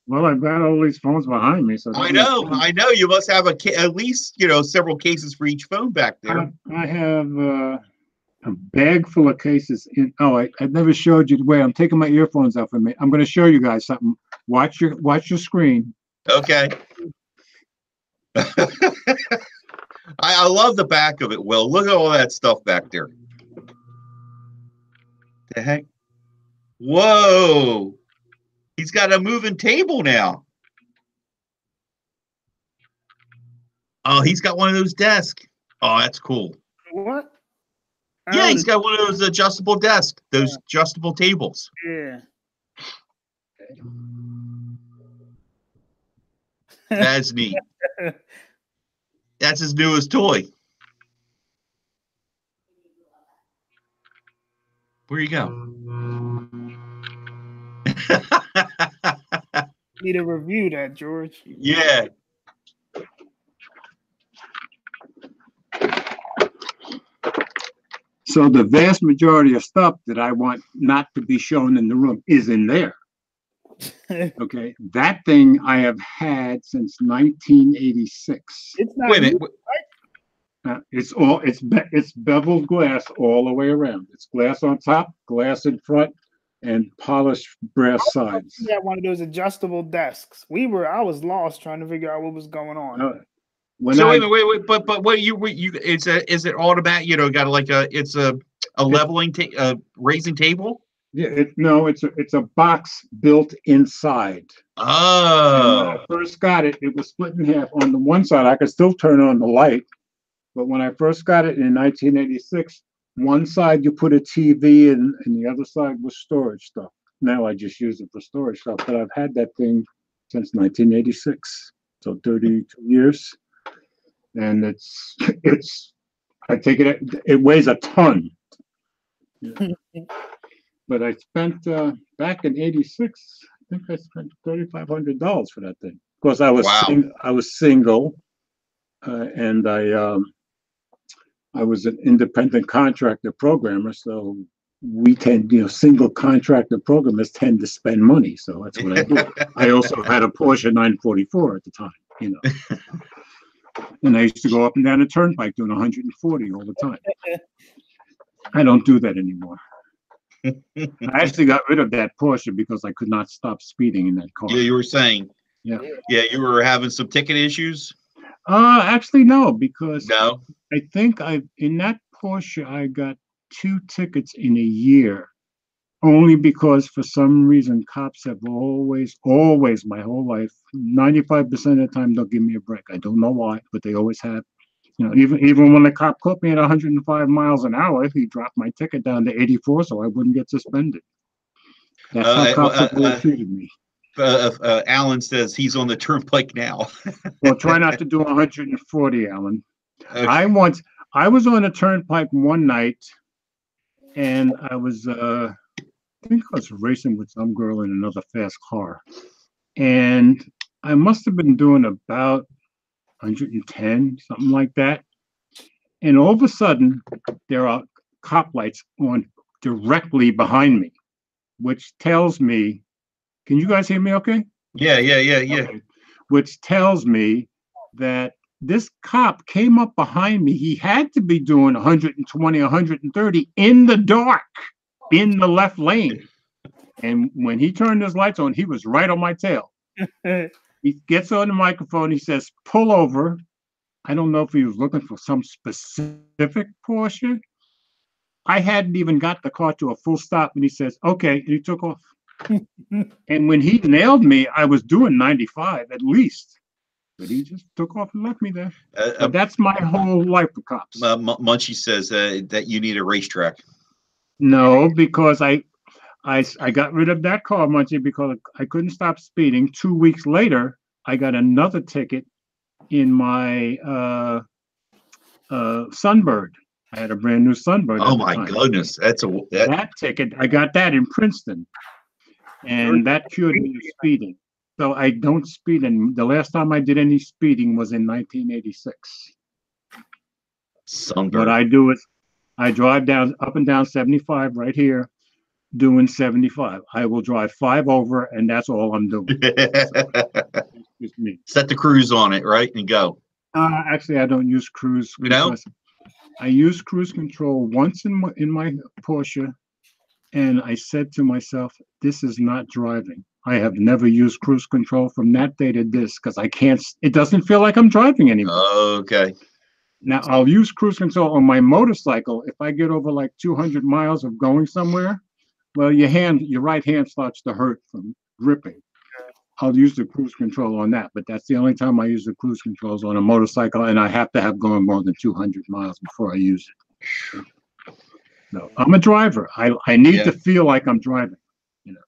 Well, I've got all these phones behind me, so I know. You must have at least several cases for each phone back there. I have a bag full of cases. I never showed you the way. I'm taking my earphones out for me. I'm going to show you guys something. Watch your screen. Okay. I love the back of it, Will. Look at all that stuff back there. The heck? Whoa. He's got a moving table now. Oh, he's got one of those desks. Oh, that's cool. What? Yeah, he's got one of those adjustable desks, those adjustable tables. Yeah. That's neat. That's his newest toy. Where you go? Need to review that, George. Yeah. So the vast majority of stuff that I want not to be shown in the room is in there. Okay, that thing I have had since 1986. It's not. Wait a minute. It's beveled glass all the way around. It's glass on top, glass in front, and polished brass sides. We had one of those adjustable desks. I was lost trying to figure out what was going on. Wait, but what you is it automatic? Got it's a leveling raising table. Yeah, it's a box built inside. Oh. And when I first got it, it was split in half. On the one side, I could still turn on the light, but when I first got it in 1986, one side you put a TV in, and the other side was storage stuff. Now I just use it for storage stuff, but I've had that thing since 1986, so 32 years, and I take it weighs a ton. Yeah. But I spent back in '86. I think I spent $3,500 for that thing. Of course, I was single, and I was an independent contractor programmer. So we single contractor programmers tend to spend money. So that's what I do. I also had a Porsche 944 at the time, and I used to go up and down the turnpike doing 140 all the time. I don't do that anymore. I actually got rid of that Porsche because I could not stop speeding in that car. Yeah, you were saying. Yeah. Yeah, you were having some ticket issues. Actually, no, because I think in that Porsche, I got 2 tickets in a year, only because for some reason cops have always, my whole life, 95% of the time they'll give me a break. I don't know why, but they always have. You know, even when the cop caught me at 105 miles an hour, he dropped my ticket down to 84 so I wouldn't get suspended. That's how cops have always treated me. Alan says he's on the turnpike now. Well, try not to do 140, Alan. Okay. I was on a turnpike one night, and I was, I think I was racing with some girl in another fast car, and I must have been doing about 110, something like that. And all of a sudden, there are cop lights on directly behind me, which tells me, can you guys hear me okay? Yeah. Okay. Which tells me that this cop came up behind me. He had to be doing 120, 130 in the dark, in the left lane. And when he turned his lights on, he was right on my tail. He gets on the microphone. He says, pull over. I don't know if he was looking for some specific Porsche. I hadn't even got the car to a full stop. And he says, okay. And he took off. And when he nailed me, I was doing 95 at least. But he just took off and left me there. So that's my whole life with cops. Munchie says that you need a racetrack. No, because I got rid of that car, Munchie, because I couldn't stop speeding. 2 weeks later, I got another ticket in my Sunbird. I had a brand new Sunbird. Oh my goodness, that ticket. I got that in Princeton, and that cured me of speeding. So I don't speed, and the last time I did any speeding was in 1986. Sunbird. What I do is I drive up and down 75 right here, doing 75. I will drive 5 over, and that's all I'm doing. Just me. Set the cruise on it, right, and go. Actually, I don't use cruise. You know, I used cruise control once in my Porsche, and I said to myself, "This is not driving." I have never used cruise control from that day to this because I can't. It doesn't feel like I'm driving anymore. Okay. Now I'll use cruise control on my motorcycle if I get over like 200 miles of going somewhere. Well, your right hand starts to hurt from gripping. I'll use the cruise control on that, but that's the only time I use the cruise controls on a motorcycle, and I have to have gone more than 200 miles before I use it. No, I'm a driver. I need to feel like I'm driving, you know.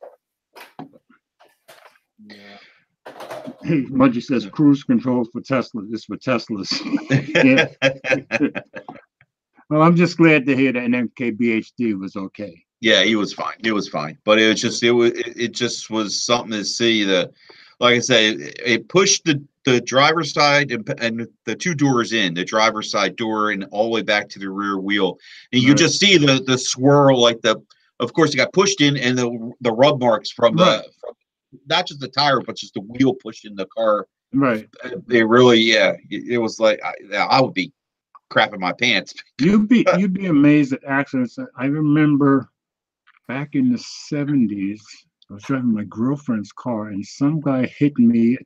Mudgy says cruise control for Tesla. This for Teslas. Well, I'm just glad to hear that an MKBHD was okay. Yeah, he was fine. It was fine, but it just was something to see. Like I say, it pushed the driver's side and the 2 doors in, the driver's side door and all the way back to the rear wheel, and you just see the swirl, like of course it got pushed in, and the rub marks from not just the tire, but just the wheel pushing the car. Right. They really, it was like I would be crapping my pants. You'd be amazed at accidents. I remember back in the 70s, I was driving my girlfriend's car, and some guy hit me.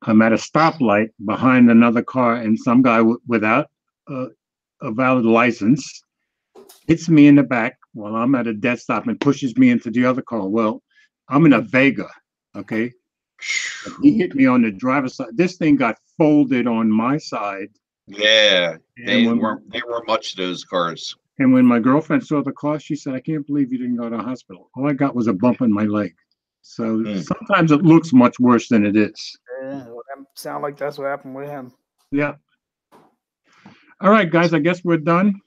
I'm at a stoplight behind another car, and some guy without a valid license hits me in the back while I'm at a dead stop and pushes me into the other car. Well, I'm in a Vega, okay? He hit me on the driver's side. This thing got folded on my side. Yeah, they weren't much those cars. And when my girlfriend saw the car, she said, "I can't believe you didn't go to the hospital. All I got was a bump in my leg." So sometimes it looks much worse than it is. Yeah, well, that sound like that's what happened with him. Yeah. All right, guys, I guess we're done.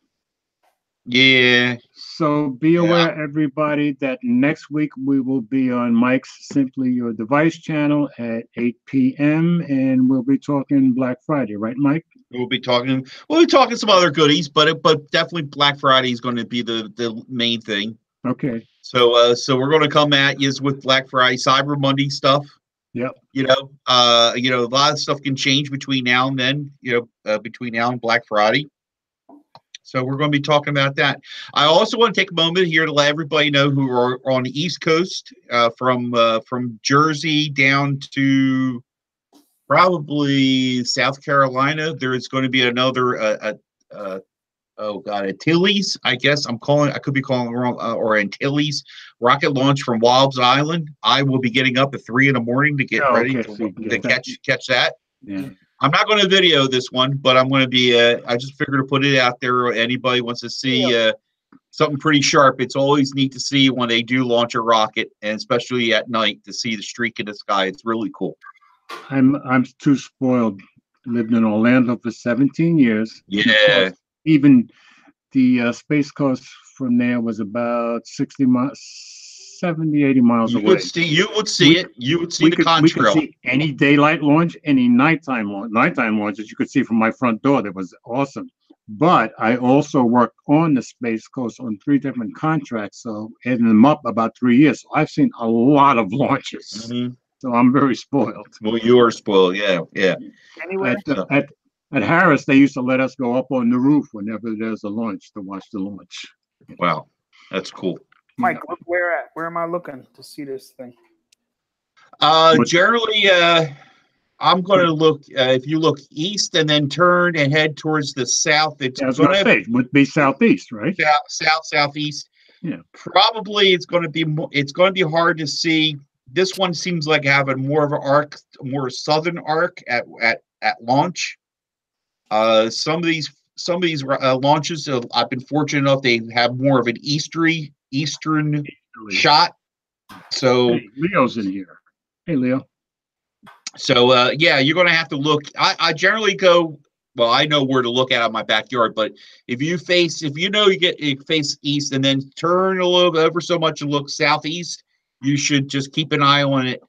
Yeah. So be aware, everybody, that next week we will be on Mike's Simply Your Device channel at 8 p.m. and we'll be talking Black Friday, right, Mike? We'll be talking some other goodies, but definitely Black Friday is going to be the main thing. Okay. So we're going to come at you with Black Friday, Cyber Monday stuff. Yep. You know, a lot of stuff can change between now and then. Between now and Black Friday. So we're going to be talking about that. I also want to take a moment here to let everybody know who are on the East Coast, from Jersey down to probably South Carolina. There is going to be another oh god, Antilles. I guess I could be calling it wrong, or Antilles rocket launch from Wobbs Island. I will be getting up at 3 a.m. to get ready okay, so you to get that. catch that. Yeah. I'm not going to video this one, but I'm going to be. I just figured to put it out there. Anybody wants to see something pretty sharp? It's always neat to see when they do launch a rocket, and especially at night to see the streak in the sky. It's really cool. I'm too spoiled. Lived in Orlando for 17 years. Yeah. Even the Space Coast from there was about 60 miles, 70, 80 miles away. You would see it. You would see the contrail. We could see any daylight launch, any nighttime launches you could see from my front door. That was awesome. But I also worked on the Space Coast on 3 different contracts, so adding them up about 3 years. So I've seen a lot of launches. Mm-hmm. So I'm very spoiled. Well, you are spoiled. Yeah. Anyway, at Harris, they used to let us go up on the roof whenever there's a launch to watch the launch. Wow, that's cool. Mike, look where am I looking to see this thing? Generally, I'm going to look. If you look east and then turn and head towards the south, it's going to would be southeast, right? Southeast. Yeah. Probably it's going to be hard to see. This one seems like having more of an arc, more southern arc at launch. Some of these launches, I've been fortunate enough they have more of an eastern shot. So hey, Leo's in here. Hey, Leo. So yeah, you're going to have to look. I generally go. Well, I know where to look at in my backyard, but if you face east and then turn a little bit ever so much and look southeast, you should just keep an eye on it.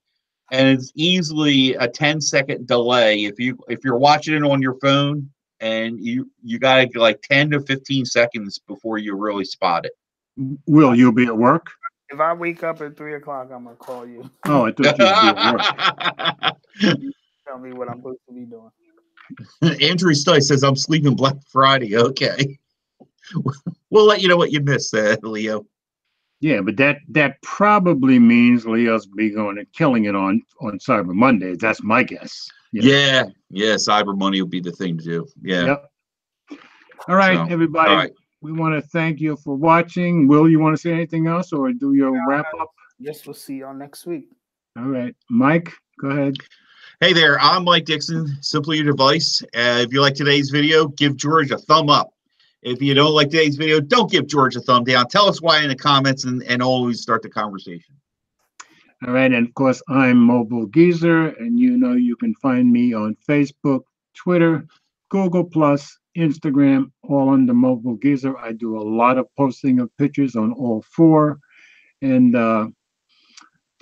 And it's easily a 10-second delay if you're watching it on your phone, and you got to like 10 to 15 seconds before you really spot it. Will you be at work? If I wake up at 3 o'clock, I'm gonna call you. Oh, I thought you'd be at work. Tell me what I'm supposed to be doing. Andrew Stice says I'm sleeping Black Friday. Okay, we'll let you know what you missed, Leo. Yeah, but that probably means Leo's be going and killing it on Cyber Monday. That's my guess. Yeah, Cyber Monday will be the thing to do. Yeah. Yep. All right, everybody. All right. We want to thank you for watching. Will, you want to say anything else or do your wrap up? Yes, we'll see y'all next week. All right, Mike, go ahead. Hey there, I'm Mike Dixon, Simply Your Device. If you like today's video, give George a thumb up. If you don't like today's video, don't give George a thumb down. Tell us why in the comments and always start the conversation. All right, and of course, I'm Mobile Geezer, and you can find me on Facebook, Twitter, Google+, Instagram, all under Mobile Geezer. I do a lot of posting of pictures on all 4. And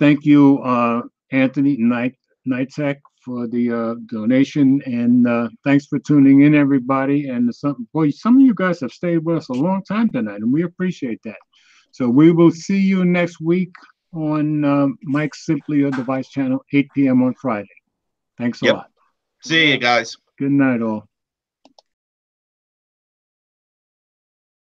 thank you, Anthony Nitech, for the donation, and thanks for tuning in, everybody. And some of you guys have stayed with us a long time tonight, and we appreciate that. So we will see you next week on Mike's Simply Your Device channel, 8 p.m. on Friday. Thanks a lot. See you guys. Good night, all.